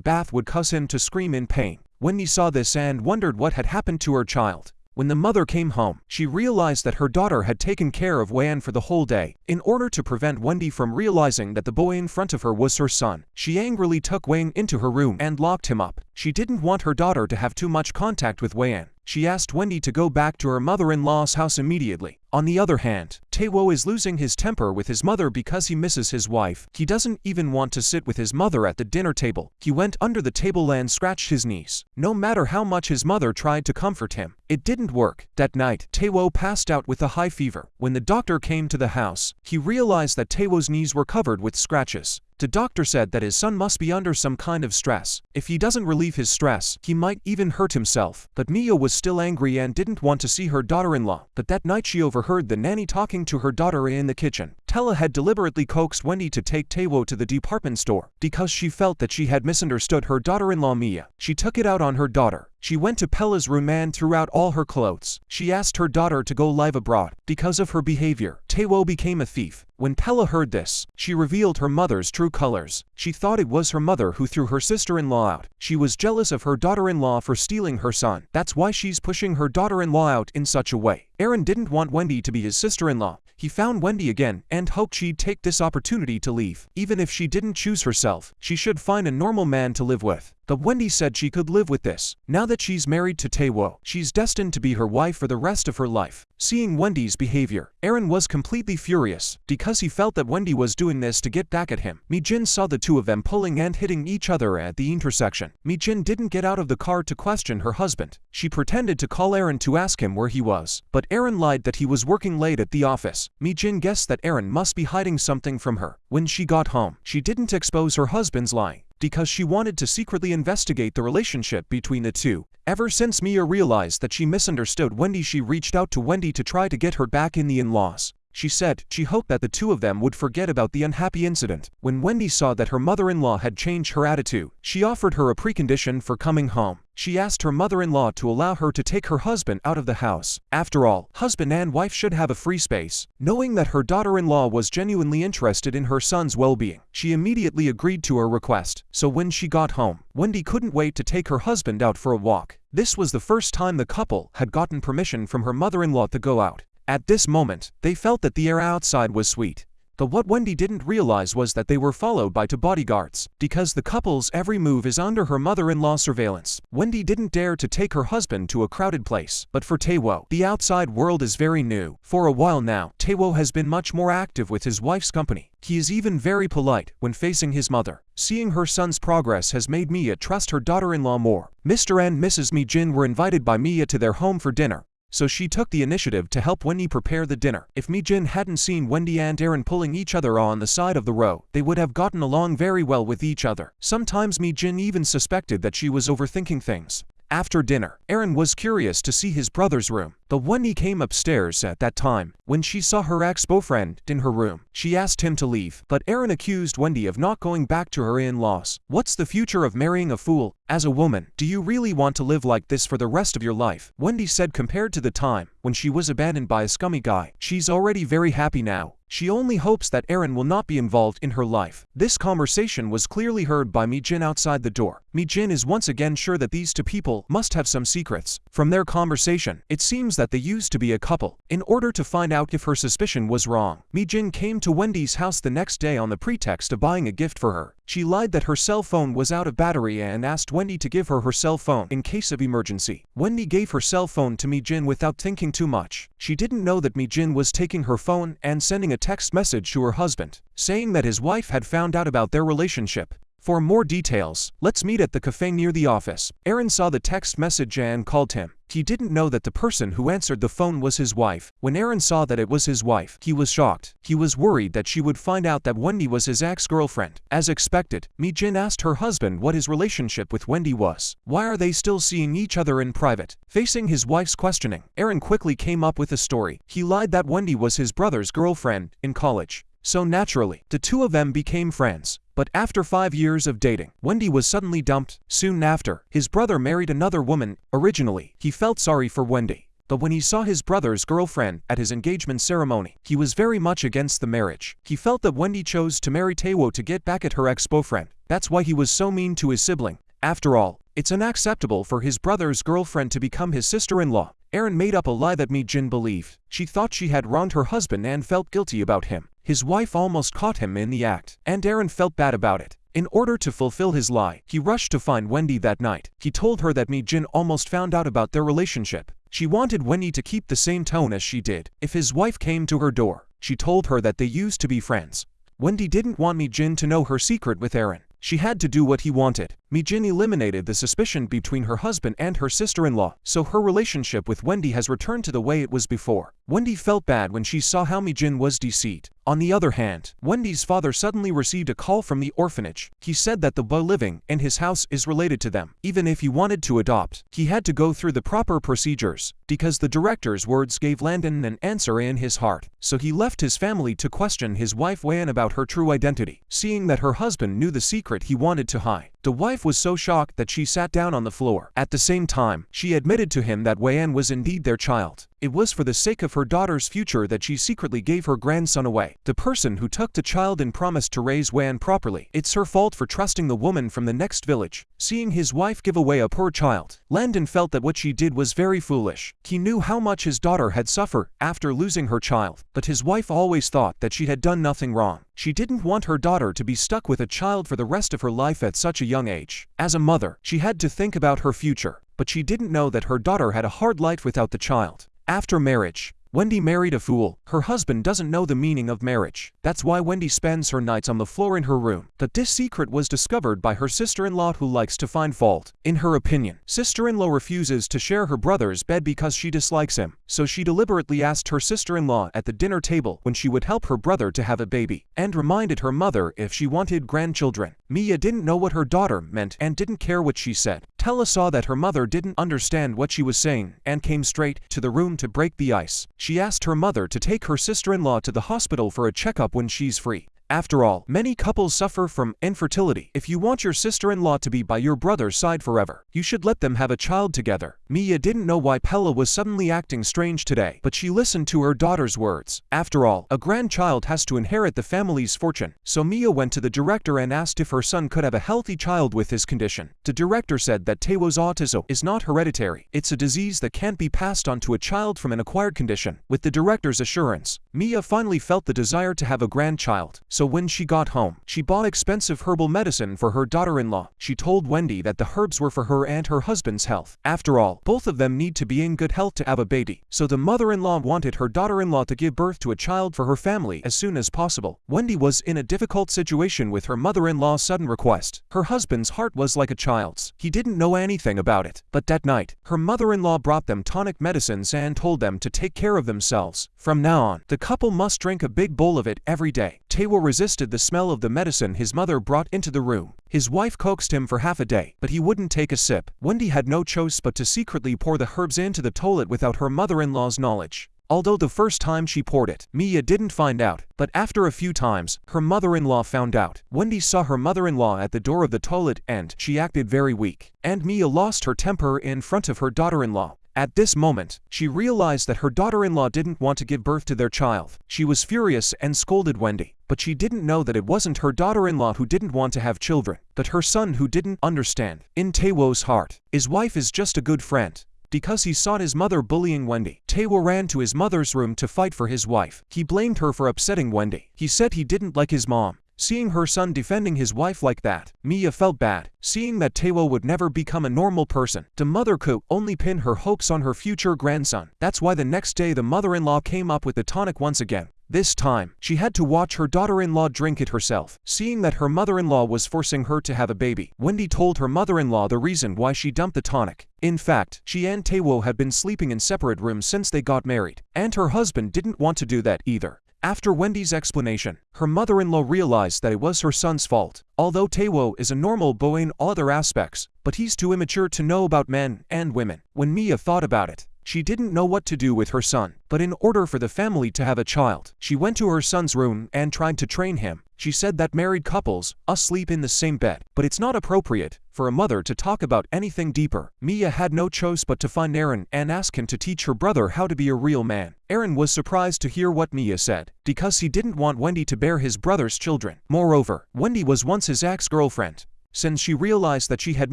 S1: bath would cause him to scream in pain. Wendy saw this and wondered what had happened to her child. When the mother came home, she realized that her daughter had taken care of Wean for the whole day. In order to prevent Wendy from realizing that the boy in front of her was her son, she angrily took Wean into her room and locked him up. She didn't want her daughter to have too much contact with Wean. She asked Wendy to go back to her mother-in-law's house immediately. On the other hand, Taewo is losing his temper with his mother because he misses his wife. He doesn't even want to sit with his mother at the dinner table. He went under the table and scratched his knees. No matter how much his mother tried to comfort him, it didn't work. That night, Taewo passed out with a high fever. When the doctor came to the house, he realized that Taewo's knees were covered with scratches. The doctor said that his son must be under some kind of stress. If he doesn't relieve his stress, he might even hurt himself. But Mia was still angry and didn't want to see her daughter-in-law. But that night she overheard the nanny talking to her daughter in the kitchen. Tella had deliberately coaxed Wendy to take Taewo to the department store because she felt that she had misunderstood her daughter-in-law Mia. She took it out on her daughter. She went to Pella's room and threw out all her clothes. She asked her daughter to go live abroad. Because of her behavior, Taewo became a thief. When Pella heard this, she revealed her mother's true colors. She thought it was her mother who threw her sister-in-law out. She was jealous of her daughter-in-law for stealing her son. That's why she's pushing her daughter-in-law out in such a way. Aaron didn't want Wendy to be his sister-in-law. He found Wendy again and hoped she'd take this opportunity to leave. Even if she didn't choose herself, she should find a normal man to live with. But Wendy said she could live with this. Now that she's married to Taewo, she's destined to be her wife for the rest of her life. Seeing Wendy's behavior, Aaron was completely furious because he felt that Wendy was doing this to get back at him. Mi-jin saw the two of them pulling and hitting each other at the intersection. Mi-jin didn't get out of the car to question her husband. She pretended to call Aaron to ask him where he was, but Aaron lied that he was working late at the office. Mi-jin guessed that Aaron must be hiding something from her. When she got home, she didn't expose her husband's lying because she wanted to secretly investigate the relationship between the two. Ever since Mia realized that she misunderstood Wendy, she reached out to Wendy to try to get her back in the in-laws. She said she hoped that the two of them would forget about the unhappy incident. When Wendy saw that her mother-in-law had changed her attitude, she offered her a precondition for coming home. She asked her mother-in-law to allow her to take her husband out of the house. After all, husband and wife should have a free space. Knowing that her daughter-in-law was genuinely interested in her son's well-being, she immediately agreed to her request. So when she got home, Wendy couldn't wait to take her husband out for a walk. This was the first time the couple had gotten permission from her mother-in-law to go out. At this moment, they felt that the air outside was sweet. But what Wendy didn't realize was that they were followed by two bodyguards, because the couple's every move is under her mother-in-law's surveillance. Wendy didn't dare to take her husband to a crowded place. But for Taewo, the outside world is very new. For a while now, Taewo has been much more active with his wife's company. He is even very polite when facing his mother. Seeing her son's progress has made Mia trust her daughter-in-law more. Mr. and Mrs. Mi-jin were invited by Mia to their home for dinner, so she took the initiative to help Wendy prepare the dinner. If Mi-jin hadn't seen Wendy and Aaron pulling each other on the side of the row, they would have gotten along very well with each other. Sometimes Mi-jin even suspected that she was overthinking things. After dinner, Aaron was curious to see his brother's room. But Wendy came upstairs at that time. When she saw her ex-boyfriend in her room, she asked him to leave. But Aaron accused Wendy of not going back to her in-laws. What's the future of marrying a fool? As a woman, do you really want to live like this for the rest of your life? Wendy said compared to the time when she was abandoned by a scummy guy, she's already very happy now. She only hopes that Aaron will not be involved in her life. This conversation was clearly heard by Mi-jin outside the door. Mi-jin is once again sure that these two people must have some secrets. From their conversation, it seems that they used to be a couple. In order to find out if her suspicion was wrong, Mi-jin came to Wendy's house the next day on the pretext of buying a gift for her. She lied that her cell phone was out of battery and asked Wendy to give her cell phone in case of emergency. Wendy gave her cell phone to Mi-jin without thinking too much. She didn't know that Mi-jin was taking her phone and sending a text message to her husband, saying that his wife had found out about their relationship. For more details, let's meet at the cafe near the office. Aaron saw the text message and called him. He didn't know that the person who answered the phone was his wife. When Aaron saw that it was his wife, he was shocked. He was worried that she would find out that Wendy was his ex-girlfriend. As expected, Mi-jin asked her husband what his relationship with Wendy was. Why are they still seeing each other in private? Facing his wife's questioning, Aaron quickly came up with a story. He lied that Wendy was his brother's girlfriend in college. So naturally, the two of them became friends. But after 5 years of dating, Wendy was suddenly dumped. Soon after, his brother married another woman. Originally, he felt sorry for Wendy. But when he saw his brother's girlfriend at his engagement ceremony, he was very much against the marriage. He felt that Wendy chose to marry Taewo to get back at her ex-boyfriend. That's why he was so mean to his sibling. After all, it's unacceptable for his brother's girlfriend to become his sister-in-law. Aaron made up a lie that Mi-jin believed. She thought she had wronged her husband and felt guilty about him. His wife almost caught him in the act, and Aaron felt bad about it. In order to fulfill his lie, he rushed to find Wendy that night. He told her that Mi-jin almost found out about their relationship. She wanted Wendy to keep the same tone as she did. If his wife came to her door, she told her that they used to be friends. Wendy didn't want Mi-jin to know her secret with Aaron. She had to do what he wanted. Mi-jin eliminated the suspicion between her husband and her sister-in-law, so her relationship with Wendy has returned to the way it was before. Wendy felt bad when she saw how Mi-jin was deceived. On the other hand, Wendy's father suddenly received a call from the orphanage. He said that the boy living in his house is related to them. Even if he wanted to adopt, he had to go through the proper procedures, because the director's words gave Landon an answer in his heart. So he left his family to question his wife Wean about her true identity. Seeing that her husband knew the secret he wanted to hide, the wife was so shocked that she sat down on the floor. At the same time, she admitted to him that Wean was indeed their child. It was for the sake of her daughter's future that she secretly gave her grandson away. The person who took the child and promised to raise Wean properly. It's her fault for trusting the woman from the next village. Seeing his wife give away a poor child, Landon felt that what she did was very foolish. He knew how much his daughter had suffered after losing her child, but his wife always thought that she had done nothing wrong. She didn't want her daughter to be stuck with a child for the rest of her life at such a young age. As a mother, she had to think about her future, but she didn't know that her daughter had a hard life without the child. After marriage, Wendy married a fool. Her husband doesn't know the meaning of marriage. That's why Wendy spends her nights on the floor in her room. But this secret was discovered by her sister-in-law, who likes to find fault. In her opinion, sister-in-law refuses to share her brother's bed because she dislikes him. So she deliberately asked her sister-in-law at the dinner table when she would help her brother to have a baby, and reminded her mother if she wanted grandchildren. Mia didn't know what her daughter meant and didn't care what she said. Tella saw that her mother didn't understand what she was saying and came straight to the room to break the ice. She asked her mother to take her sister-in-law to the hospital for a checkup when she's free. After all, many couples suffer from infertility. If you want your sister-in-law to be by your brother's side forever, you should let them have a child together. Mia didn't know why Pella was suddenly acting strange today, but she listened to her daughter's words. After all, a grandchild has to inherit the family's fortune. So Mia went to the director and asked if her son could have a healthy child with his condition. The director said that Taewo's autism is not hereditary. It's a disease that can't be passed on to a child from an acquired condition. With the director's assurance, Mia finally felt the desire to have a grandchild. So when she got home, she bought expensive herbal medicine for her daughter-in-law. She told Wendy that the herbs were for her and her husband's health. After all, both of them need to be in good health to have a baby. So the mother-in-law wanted her daughter-in-law to give birth to a child for her family as soon as possible. Wendy was in a difficult situation with her mother-in-law's sudden request. Her husband's heart was like a child's. He didn't know anything about it. But that night, her mother-in-law brought them tonic medicines and told them to take care of themselves. From now on, the couple must drink a big bowl of it every day. Taewo resisted the smell of the medicine his mother brought into the room. His wife coaxed him for half a day, but he wouldn't take a sip. Wendy had no choice but to secretly pour the herbs into the toilet without her mother-in-law's knowledge. Although the first time she poured it, Mia didn't find out, but after a few times, her mother-in-law found out. Wendy saw her mother-in-law at the door of the toilet and she acted very weak. And Mia lost her temper in front of her daughter-in-law. At this moment, she realized that her daughter-in-law didn't want to give birth to their child. She was furious and scolded Wendy, but she didn't know that it wasn't her daughter-in-law who didn't want to have children, but her son who didn't understand. In Taewo's heart, his wife is just a good friend. Because he saw his mother bullying Wendy, Taewo ran to his mother's room to fight for his wife. He blamed her for upsetting Wendy. He said he didn't like his mom. Seeing her son defending his wife like that, Mia felt bad. Seeing that Taewo would never become a normal person, the mother could only pin her hopes on her future grandson. That's why the next day the mother-in-law came up with the tonic once again. This time, she had to watch her daughter-in-law drink it herself. Seeing that her mother-in-law was forcing her to have a baby, Wendy told her mother-in-law the reason why she dumped the tonic. In fact, she and Taewo had been sleeping in separate rooms since they got married, and her husband didn't want to do that either. After Wendy's explanation, her mother-in-law realized that it was her son's fault. Although Taewo is a normal boy in all other aspects, but he's too immature to know about men and women. When Mia thought about it, she didn't know what to do with her son, but in order for the family to have a child, she went to her son's room and tried to train him. She said that married couples sleep in the same bed, but it's not appropriate for a mother to talk about anything deeper. Mia had no choice but to find Aaron and ask him to teach her brother how to be a real man. Aaron was surprised to hear what Mia said, because he didn't want Wendy to bear his brother's children. Moreover, Wendy was once his ex-girlfriend. Since she realized that she had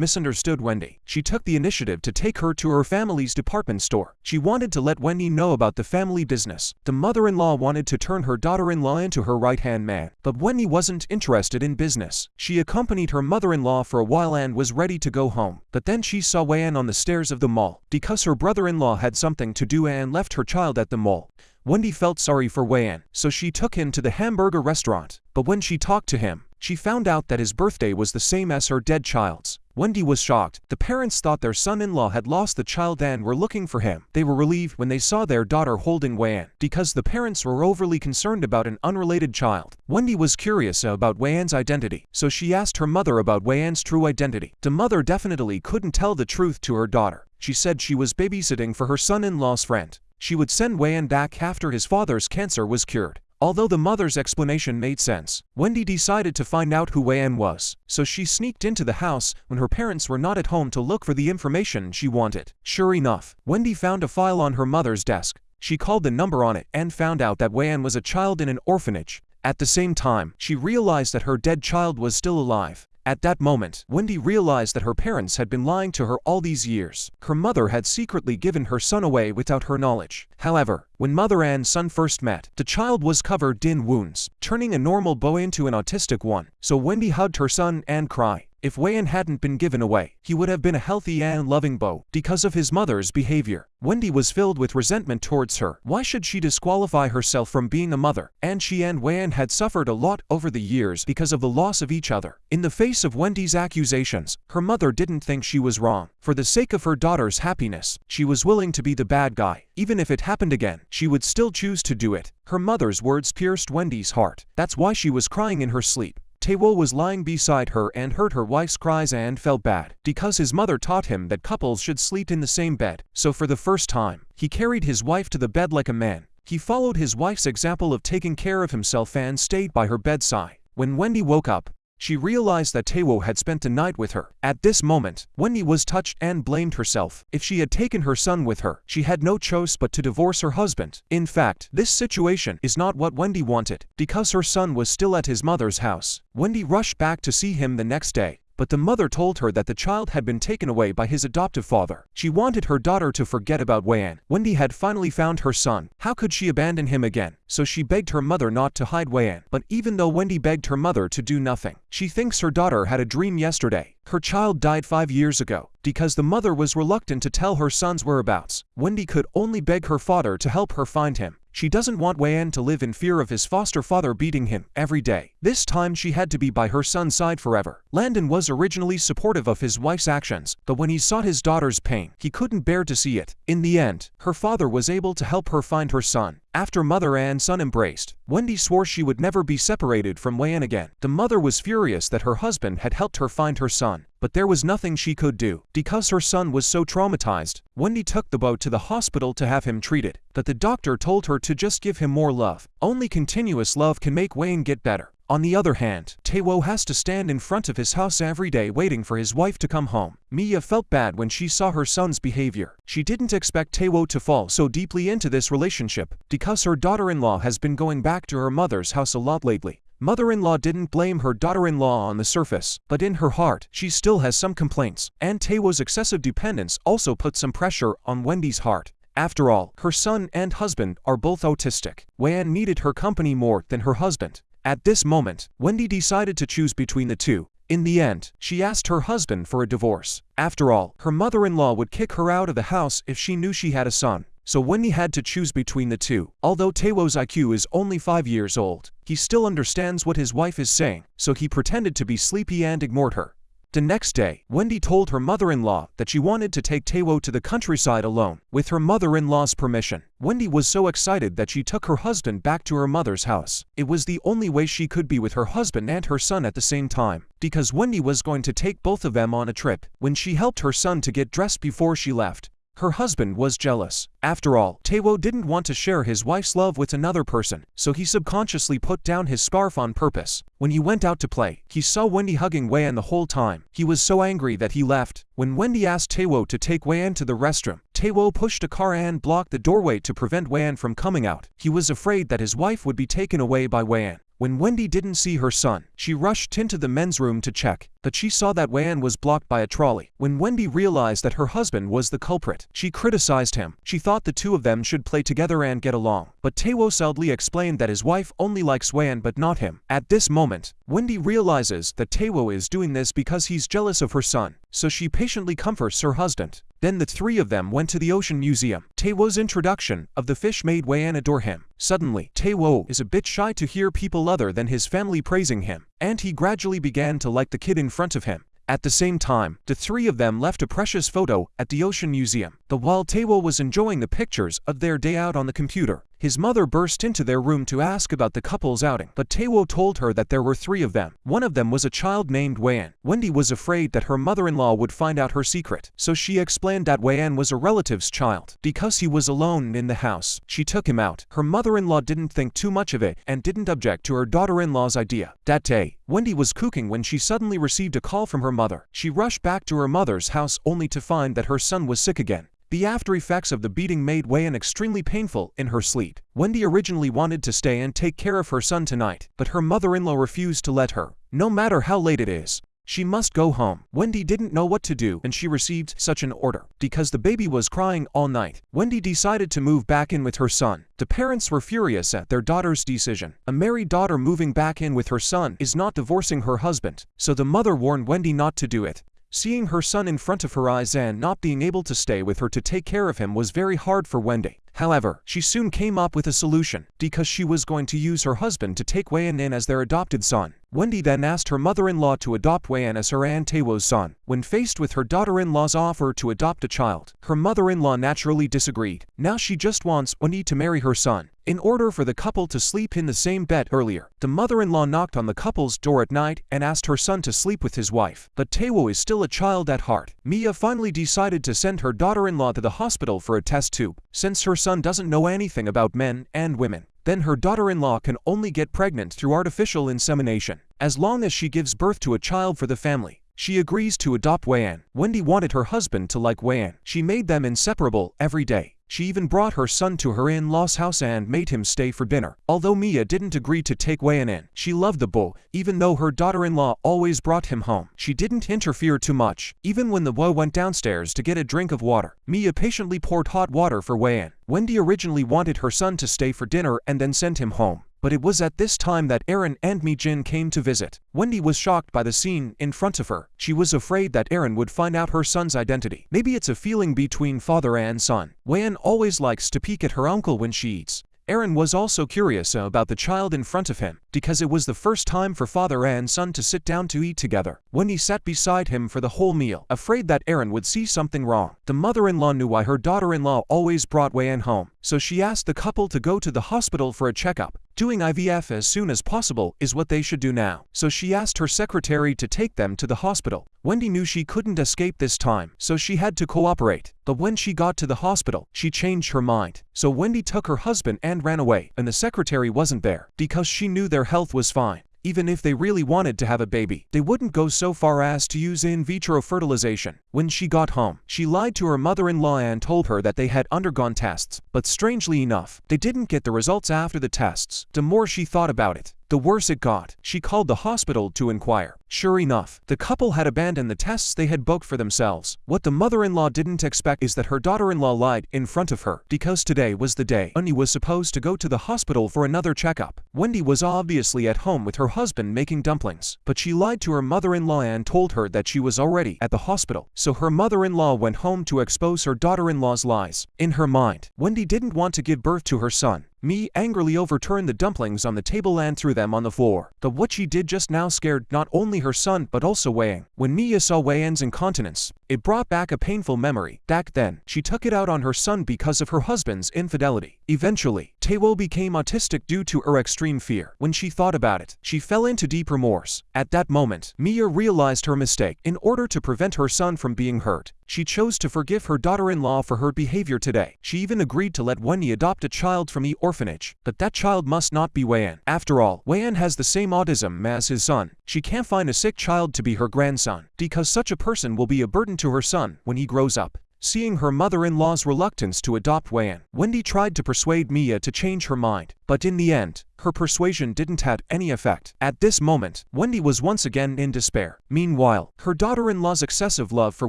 S1: misunderstood Wendy, she took the initiative to take her to her family's department store. She wanted to let Wendy know about the family business. The mother-in-law wanted to turn her daughter-in-law into her right-hand man, but Wendy wasn't interested in business. She accompanied her mother-in-law for a while and was ready to go home, but then she saw Wean on the stairs of the mall. Because her brother-in-law had something to do and left her child at the mall, Wendy felt sorry for Wean, so she took him to the hamburger restaurant. But when she talked to him, she found out that his birthday was the same as her dead child's. Wendy was shocked. The parents thought their son-in-law had lost the child and were looking for him. They were relieved when they saw their daughter holding Wean, because the parents were overly concerned about an unrelated child. Wendy was curious about Wean's identity, so she asked her mother about Wean's true identity. The mother definitely couldn't tell the truth to her daughter. She said she was babysitting for her son-in-law's friend. She would send Wean back after his father's cancer was cured. Although the mother's explanation made sense, Wendy decided to find out who Wean was, so she sneaked into the house when her parents were not at home to look for the information she wanted. Sure enough, Wendy found a file on her mother's desk. She called the number on it and found out that Wean was a child in an orphanage. At the same time, she realized that her dead child was still alive. At that moment, Wendy realized that her parents had been lying to her all these years. Her mother had secretly given her son away without her knowledge. However, when mother and son first met, the child was covered in wounds, turning a normal boy into an autistic one. So Wendy hugged her son and cried. If Wean hadn't been given away, he would have been a healthy and loving boy. Because of his mother's behavior, Wendy was filled with resentment towards her. Why should she disqualify herself from being a mother? And she and Wean had suffered a lot over the years because of the loss of each other. In the face of Wendy's accusations, her mother didn't think she was wrong. For the sake of her daughter's happiness, she was willing to be the bad guy. Even if it happened again, she would still choose to do it. Her mother's words pierced Wendy's heart. That's why she was crying in her sleep. Taewo was lying beside her and heard her wife's cries and felt bad, because his mother taught him that couples should sleep in the same bed. So for the first time, he carried his wife to the bed like a man. He followed his wife's example of taking care of himself and stayed by her bedside. When Wendy woke up, she realized that Taewo had spent the night with her. At this moment, Wendy was touched and blamed herself. If she had taken her son with her, she had no choice but to divorce her husband. In fact, this situation is not what Wendy wanted. Because her son was still at his mother's house, Wendy rushed back to see him the next day. But the mother told her that the child had been taken away by his adoptive father. She wanted her daughter to forget about Wean. Wendy had finally found her son. How could she abandon him again? So she begged her mother not to hide Wean. But even though Wendy begged her mother to do nothing, she thinks her daughter had a dream yesterday. Her child died 5 years ago. Because the mother was reluctant to tell her son's whereabouts, Wendy could only beg her father to help her find him. She doesn't want Wean to live in fear of his foster father beating him every day. This time she had to be by her son's side forever. Landon was originally supportive of his wife's actions, but when he saw his daughter's pain, he couldn't bear to see it. In the end, her father was able to help her find her son. After mother and son embraced, Wendy swore she would never be separated from Wean again. The mother was furious that her husband had helped her find her son, but there was nothing she could do. Because her son was so traumatized, Wendy took the boy to the hospital to have him treated. But the doctor told her to just give him more love. Only continuous love can make Wean get better. On the other hand, Taewo has to stand in front of his house every day waiting for his wife to come home. Mia felt bad when she saw her son's behavior. She didn't expect Taewo to fall so deeply into this relationship, because her daughter-in-law has been going back to her mother's house a lot lately. Mother-in-law didn't blame her daughter-in-law on the surface, but in her heart, she still has some complaints. And Taewo's excessive dependence also put some pressure on Wendy's heart. After all, her son and husband are both autistic. Wean needed her company more than her husband. At this moment, Wendy decided to choose between the two. In the end, she asked her husband for a divorce. After all, her mother-in-law would kick her out of the house if she knew she had a son. so Wendy had to choose between the two. Although Taewo's IQ is only 5 years old, he still understands what his wife is saying, so he pretended to be sleepy and ignored her. The next day, Wendy told her mother-in-law that she wanted to take Taewo to the countryside alone, with her mother-in-law's permission. Wendy was so excited that she took her husband back to her mother's house. It was the only way she could be with her husband and her son at the same time, because Wendy was going to take both of them on a trip. When she helped her son to get dressed before she left, her husband was jealous. After all, Taewo didn't want to share his wife's love with another person, so he subconsciously put down his scarf on purpose. When he went out to play, he saw Wendy hugging Wean the whole time. He was so angry that he left. When Wendy asked Taewo to take Wean to the restroom, Taewo pushed a car and blocked the doorway to prevent Wean from coming out. He was afraid that his wife would be taken away by Wean. When Wendy didn't see her son, she rushed into the men's room to check, but she saw that Wean was blocked by a trolley. When Wendy realized that her husband was the culprit, she criticized him. She thought the two of them should play together and get along, but Taewo sadly explained that his wife only likes Wean but not him. At this moment, Wendy realizes that Taewo is doing this because he's jealous of her son, so she patiently comforts her husband. Then the three of them went to the Ocean Museum. Taewo's introduction of the fish made Wean adore him. Suddenly, Taewo is a bit shy to hear people other than his family praising him, and he gradually began to like the kid in front of him. At the same time, the three of them left a precious photo at the Ocean Museum. While Taewo was enjoying the pictures of their day out on the computer, his mother burst into their room to ask about the couple's outing, but Taewo told her that there were 3 of them. One of them was a child named Wean. Wendy was afraid that her mother-in-law would find out her secret, so she explained that Wean was a relative's child. Because he was alone in the house, she took him out. Her mother-in-law didn't think too much of it and didn't object to her daughter-in-law's idea. That day, Wendy was cooking when she suddenly received a call from her mother. She rushed back to her mother's house only to find that her son was sick again. The after effects of the beating made Wean extremely painful in her sleep. Wendy originally wanted to stay and take care of her son tonight, but her mother-in-law refused to let her. No matter how late it is, she must go home. Wendy didn't know what to do and she received such an order. Because the baby was crying all night, Wendy decided to move back in with her son. The parents were furious at their daughter's decision. A married daughter moving back in with her son is not divorcing her husband, so the mother warned Wendy not to do it. Seeing her son in front of her eyes and not being able to stay with her to take care of him was very hard for Wendy. However, she soon came up with a solution, because she was going to use her husband to take Wean in as their adopted son. Wendy then asked her mother-in-law to adopt Wean as her and Taewo's son. When faced with her daughter-in-law's offer to adopt a child, her mother-in-law naturally disagreed. Now she just wants Wendy to marry her son. In order for the couple to sleep in the same bed earlier, the mother-in-law knocked on the couple's door at night and asked her son to sleep with his wife. But Taewo is still a child at heart. Mia finally decided to send her daughter-in-law to the hospital for a test tube. Since her son doesn't know anything about men and women, then her daughter-in-law can only get pregnant through artificial insemination. As long as she gives birth to a child for the family, she agrees to adopt Wean. Wendy wanted her husband to like Wean. She made them inseparable every day. She even brought her son to her in-laws' house and made him stay for dinner. Although Mia didn't agree to take Wean in, she loved the boy, even though her daughter-in-law always brought him home. She didn't interfere too much. Even when the boy went downstairs to get a drink of water, Mia patiently poured hot water for Wean. Wendy originally wanted her son to stay for dinner and then send him home, but it was at this time that Aaron and Mi-jin came to visit. Wendy was shocked by the scene in front of her. She was afraid that Aaron would find out her son's identity. Maybe it's a feeling between father and son. Wean always likes to peek at her uncle when she eats. Aaron was also curious about the child in front of him, because it was the first time for father and son to sit down to eat together. Wendy sat beside him for the whole meal, afraid that Aaron would see something wrong. The mother-in-law knew why her daughter-in-law always brought Wean home, so she asked the couple to go to the hospital for a checkup. Doing IVF as soon as possible is what they should do now, so she asked her secretary to take them to the hospital. Wendy knew she couldn't escape this time, so she had to cooperate. But when she got to the hospital, she changed her mind. So Wendy took her husband and ran away, and the secretary wasn't there, because she knew their health was fine. Even if they really wanted to have a baby, they wouldn't go so far as to use in vitro fertilization. When she got home, she lied to her mother-in-law and told her that they had undergone tests, but strangely enough, they didn't get the results after the tests. The more she thought about it, The worse it got, she called the hospital to inquire. Sure enough, the couple had abandoned the tests they had booked for themselves. What the mother-in-law didn't expect is that her daughter-in-law lied in front of her, because today was the day Wendy was supposed to go to the hospital for another checkup. Wendy was obviously at home with her husband making dumplings, but she lied to her mother-in-law and told her that she was already at the hospital. So her mother-in-law went home to expose her daughter-in-law's lies. In her mind, Wendy didn't want to give birth to her son. Mia angrily overturned the dumplings on the table and threw them on the floor. But what she did just now scared not only her son but also Wean. When Mia saw Wean's incontinence, it brought back a painful memory. Back then, she took it out on her son because of her husband's infidelity. Eventually, Taewo became autistic due to her extreme fear. When she thought about it, she fell into deep remorse. At that moment, Mia realized her mistake. In order to prevent her son from being hurt, she chose to forgive her daughter-in-law for her behavior today. She even agreed to let Wendy adopt a child from the orphanage, but that child must not be Wean. After all, Wean has the same autism as his son. She can't find a sick child to be her grandson, because such a person will be a burden to her son when he grows up. Seeing her mother-in-law's reluctance to adopt Wean, Wendy tried to persuade Mia to change her mind, but in the end, her persuasion didn't have any effect. At this moment, Wendy was once again in despair. Meanwhile, her daughter-in-law's excessive love for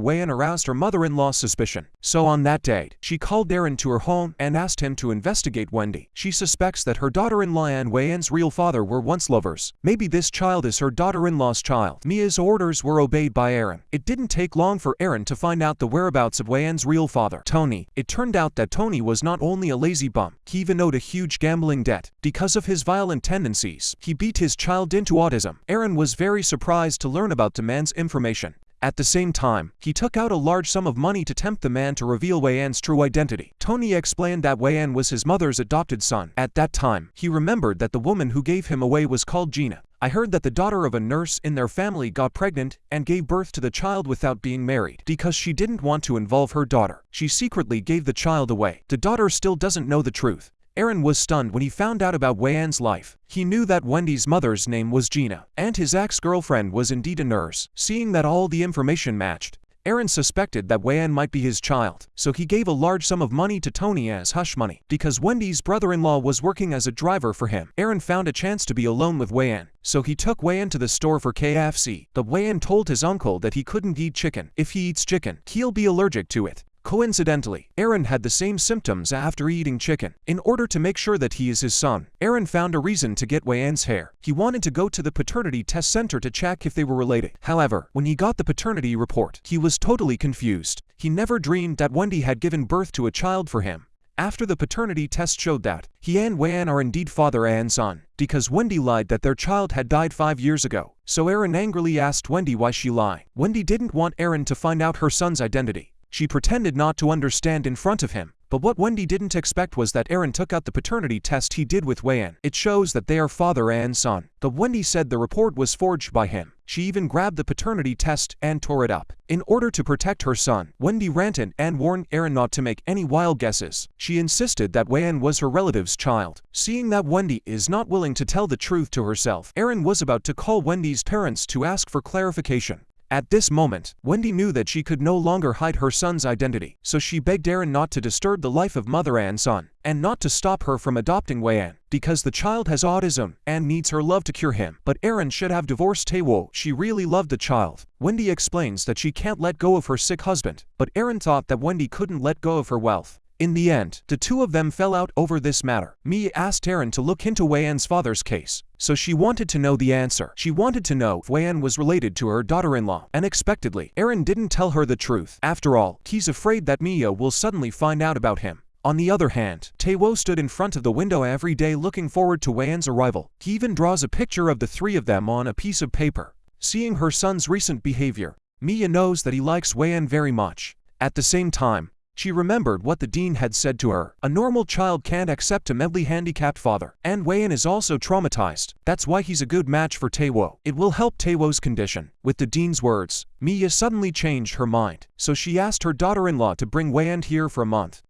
S1: Wean aroused her mother-in-law's suspicion. So on that date, she called Aaron to her home and asked him to investigate Wendy. She suspects that her daughter-in-law and Wean's real father were once lovers. Maybe this child is her daughter-in-law's child. Mia's orders were obeyed by Aaron. It didn't take long for Aaron to find out the whereabouts of Wean's real father, Tony. It turned out that Tony was not only a lazy bum, he even owed a huge gambling debt. Because of his violent tendencies, he beat his child into autism. Aaron was very surprised to learn about the man's information. At the same time, he took out a large sum of money to tempt the man to reveal Wean's true identity. Tony explained that Wean was his mother's adopted son. At that time, he remembered that the woman who gave him away was called Gina. I heard that the daughter of a nurse in their family got pregnant and gave birth to the child without being married. Because she didn't want to involve her daughter, she secretly gave the child away. The daughter still doesn't know the truth. Aaron was stunned when he found out about Wean's life. He knew that Wendy's mother's name was Gina, and his ex-girlfriend was indeed a nurse. Seeing that all the information matched, Aaron suspected that Wean might be his child, so he gave a large sum of money to Tony as hush money. Because Wendy's brother-in-law was working as a driver for him, Aaron found a chance to be alone with Wean, so he took Wean to the store for KFC. But Wean told his uncle that he couldn't eat chicken. If he eats chicken, he'll be allergic to it. Coincidentally, Aaron had the same symptoms after eating chicken. In order to make sure that he is his son, Aaron found a reason to get Wean's hair. He wanted to go to the paternity test center to check if they were related. However, when he got the paternity report, he was totally confused. He never dreamed that Wendy had given birth to a child for him. After the paternity test showed that he and Wean are indeed father and son, because Wendy lied that their child had died 5 years ago. So Aaron angrily asked Wendy why she lied. Wendy didn't want Aaron to find out her son's identity. She pretended not to understand in front of him. But what Wendy didn't expect was that Aaron took out the paternity test he did with Wean. It shows that they are father and son. But Wendy said the report was forged by him. She even grabbed the paternity test and tore it up. In order to protect her son, Wendy ranted and warned Aaron not to make any wild guesses. She insisted that Wean was her relative's child. Seeing that Wendy is not willing to tell the truth to herself, Aaron was about to call Wendy's parents to ask for clarification. At this moment, Wendy knew that she could no longer hide her son's identity, so she begged Aaron not to disturb the life of mother and son, and not to stop her from adopting Wean, because the child has autism and needs her love to cure him. But Aaron should have divorced Taewo. She really loved the child. Wendy explains that she can't let go of her sick husband, but Aaron thought that Wendy couldn't let go of her wealth. In the end, the two of them fell out over this matter. Mia asked Aaron to look into Wean's father's case, so she wanted to know the answer. She wanted to know if Wean was related to her daughter-in-law. Unexpectedly, Aaron didn't tell her the truth. After all, he's afraid that Mia will suddenly find out about him. On the other hand, Taewo stood in front of the window every day looking forward to Wean's arrival. He even draws a picture of the three of them on a piece of paper. Seeing her son's recent behavior, Mia knows that he likes Wean very much. At the same time, she remembered what the dean had said to her. A normal child can't accept a mentally handicapped father. And Wean is also traumatized. That's why he's a good match for Taewo. It will help Taewo's condition. With the dean's words, Mia suddenly changed her mind. So she asked her daughter-in-law to bring Wean here for a month.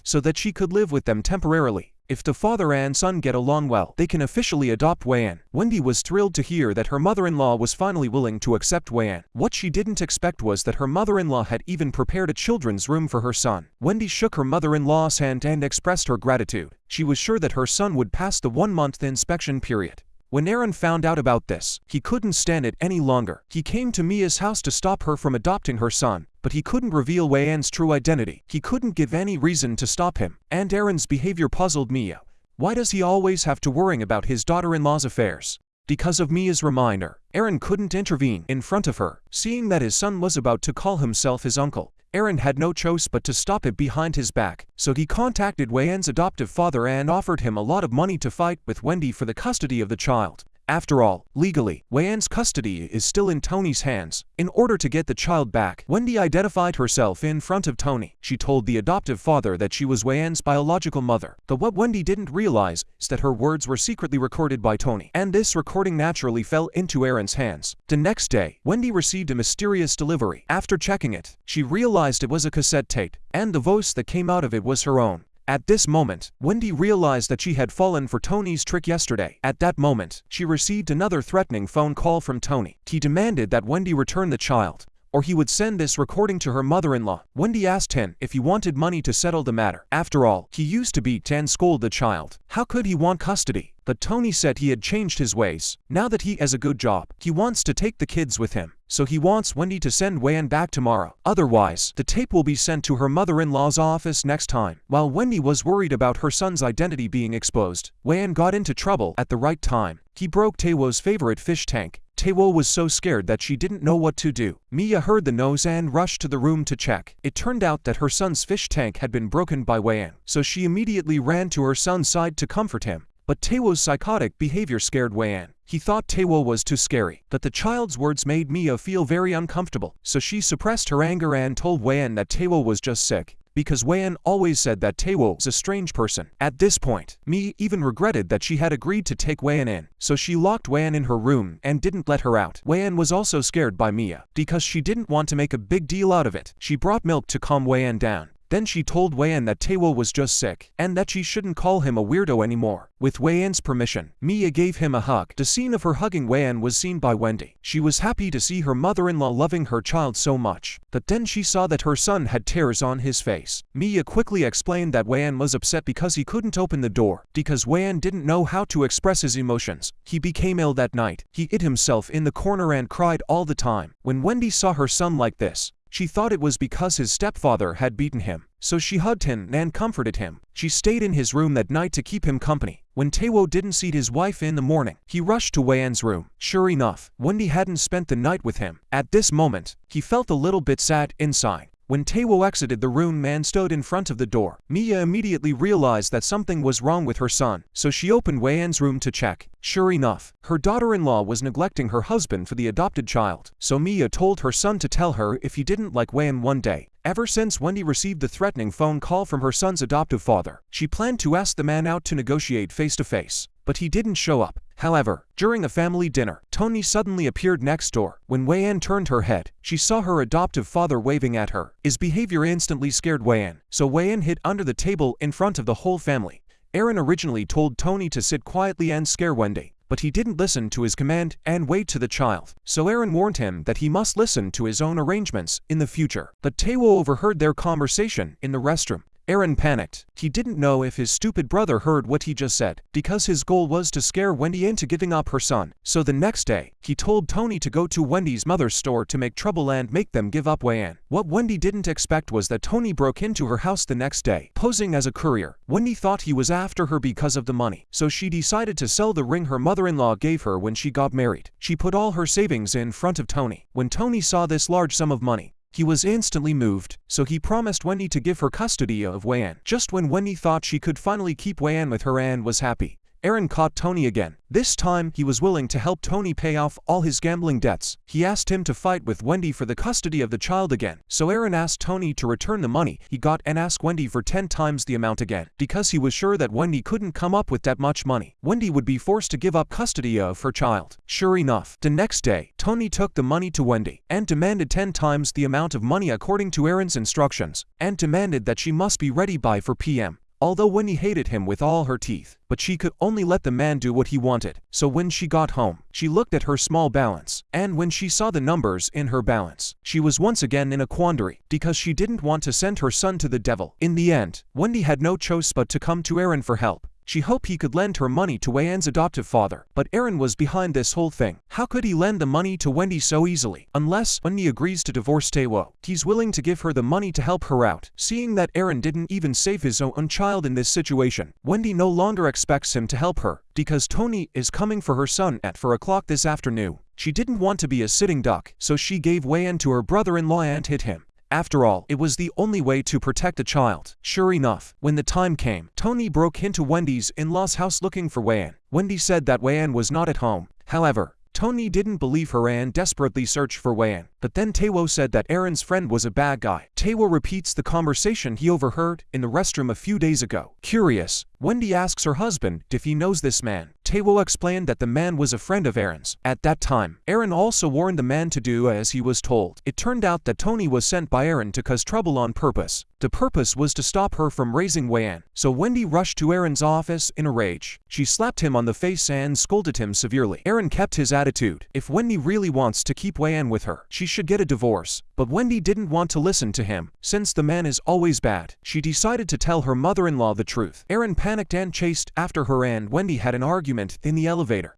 S1: So that she could live with them temporarily. If the father and son get along well, they can officially adopt Wean. Wendy was thrilled to hear that her mother-in-law was finally willing to accept Wean. What she didn't expect was that her mother-in-law had even prepared a children's room for her son. Wendy shook her mother-in-law's hand and expressed her gratitude. She was sure that her son would pass the 1-month inspection period. When Aaron found out about this, he couldn't stand it any longer. He came to Mia's house to stop her from adopting her son, but he couldn't reveal Wean's true identity. He couldn't give any reason to stop him, and Aaron's behavior puzzled Mia. Why does he always have to worry about his daughter-in-law's affairs? Because of Mia's reminder, Aaron couldn't intervene in front of her. Seeing that his son was about to call himself his uncle, Aaron had no choice but to stop it behind his back, so he contacted Wean's adoptive father and offered him a lot of money to fight with Wendy for the custody of the child. After all, legally, Wean's custody is still in Tony's hands. In order to get the child back, Wendy identified herself in front of Tony. She told the adoptive father that she was Wean's biological mother. But what Wendy didn't realize is that her words were secretly recorded by Tony, and this recording naturally fell into Aaron's hands. The next day, Wendy received a mysterious delivery. After checking it, she realized it was a cassette tape, and the voice that came out of it was her own. At this moment, Wendy realized that she had fallen for Tony's trick yesterday. At that moment, she received another threatening phone call from Tony. He demanded that Wendy return the child, or he would send this recording to her mother-in-law. Wendy asked him if he wanted money to settle the matter. After all, he used to beat and scold the child. How could he want custody? But Tony said he had changed his ways. Now that he has a good job, he wants to take the kids with him. So he wants Wendy to send Wean back tomorrow. Otherwise, the tape will be sent to her mother-in-law's office next time. While Wendy was worried about her son's identity being exposed, Wean got into trouble at the right time. He broke Taewo's favorite fish tank. Taewo was so scared that she didn't know what to do. Mia heard the noise and rushed to the room to check. It turned out that her son's fish tank had been broken by Wean, so she immediately ran to her son's side to comfort him. But Taewo's psychotic behavior scared Wean. He thought Taewo was too scary. But the child's words made Mia feel very uncomfortable, so she suppressed her anger and told Wean that Taewo was just sick, because Wean always said that Taewo was a strange person. At this point, Mia even regretted that she had agreed to take Wean in, so she locked Wean in her room and didn't let her out. Wean was also scared by Mia, because she didn't want to make a big deal out of it. She brought milk to calm Wean down. Then she told Wean that Taewo was just sick, and that she shouldn't call him a weirdo anymore. With Wean's permission, Mia gave him a hug. The scene of her hugging Wean was seen by Wendy. She was happy to see her mother-in-law loving her child so much. But then she saw that her son had tears on his face. Mia quickly explained that Wean was upset because he couldn't open the door, because Wean didn't know how to express his emotions. He became ill that night. He hid himself in the corner and cried all the time. When Wendy saw her son like this, she thought it was because his stepfather had beaten him, so she hugged him and comforted him. She stayed in his room that night to keep him company. When Taewo didn't see his wife in the morning, he rushed to Wean's room. Sure enough, Wendy hadn't spent the night with him. At this moment, he felt a little bit sad inside. When Taewo exited the room and stood in front of the door, Mia immediately realized that something was wrong with her son, so she opened Wean's room to check. Sure enough, her daughter-in-law was neglecting her husband for the adopted child, so Mia told her son to tell her if he didn't like Wean one day. Ever since Wendy received the threatening phone call from her son's adoptive father, she planned to ask the man out to negotiate face-to-face, but he didn't show up. However, during a family dinner, Tony suddenly appeared next door. When Wean turned her head, she saw her adoptive father waving at her. His behavior instantly scared Wean, so Wean hid under the table in front of the whole family. Aaron originally told Tony to sit quietly and scare Wendy, but he didn't listen to his command and wait to the child. So Aaron warned him that he must listen to his own arrangements in the future. But Taewo overheard their conversation in the restroom. Aaron panicked. He didn't know if his stupid brother heard what he just said, because his goal was to scare Wendy into giving up her son. So the next day, he told Tony to go to Wendy's mother's store to make trouble and make them give up Wean. What Wendy didn't expect was that Tony broke into her house the next day, posing as a courier. Wendy thought he was after her because of the money, so she decided to sell the ring her mother-in-law gave her when she got married. She put all her savings in front of Tony. When Tony saw this large sum of money, he was instantly moved, so he promised Wendy to give her custody of Wean. Just when Wendy thought she could finally keep Wean with her and was happy, Aaron caught Tony again. This time, he was willing to help Tony pay off all his gambling debts. He asked him to fight with Wendy for the custody of the child again. So Aaron asked Tony to return the money he got and ask Wendy for 10 times the amount again, because he was sure that Wendy couldn't come up with that much money. Wendy would be forced to give up custody of her child. Sure enough, the next day, Tony took the money to Wendy and demanded 10 times the amount of money according to Aaron's instructions, and demanded that she must be ready by 4 p.m. although Wendy hated him with all her teeth. But she could only let the man do what he wanted. So when she got home, she looked at her small balance, and when she saw the numbers in her balance, she was once again in a quandary, because she didn't want to send her son to the devil. In the end, Wendy had no choice but to come to Aaron for help. She hoped he could lend her money to Wean's adoptive father, but Aaron was behind this whole thing. How could he lend the money to Wendy so easily? Unless Wendy agrees to divorce Taewo, he's willing to give her the money to help her out. Seeing that Aaron didn't even save his own child in this situation, Wendy no longer expects him to help her, because Tony is coming for her son at 4 o'clock this afternoon. She didn't want to be a sitting duck, so she gave Wean to her brother-in-law and hid him. After all, it was the only way to protect a child. Sure enough, when the time came, Tony broke into Wendy's in-laws' house looking for Wean. Wendy said that Wean was not at home. However, Tony didn't believe her and desperately searched for Wean. But then Taewo said that Aaron's friend was a bad guy. Taewo repeats the conversation he overheard in the restroom a few days ago. Curious, Wendy asks her husband if he knows this man. Taewo explained that the man was a friend of Aaron's. At that time, Aaron also warned the man to do as he was told. It turned out that Tony was sent by Aaron to cause trouble on purpose. The purpose was to stop her from raising Wean. So Wendy rushed to Aaron's office in a rage. She slapped him on the face and scolded him severely. Aaron kept his attitude. If Wendy really wants to keep Wean with her, she should get a divorce. But Wendy didn't want to listen to him. Since the man is always bad, she decided to tell her mother-in-law the truth. Aaron panicked and chased after her and Wendy had an argument in the elevator.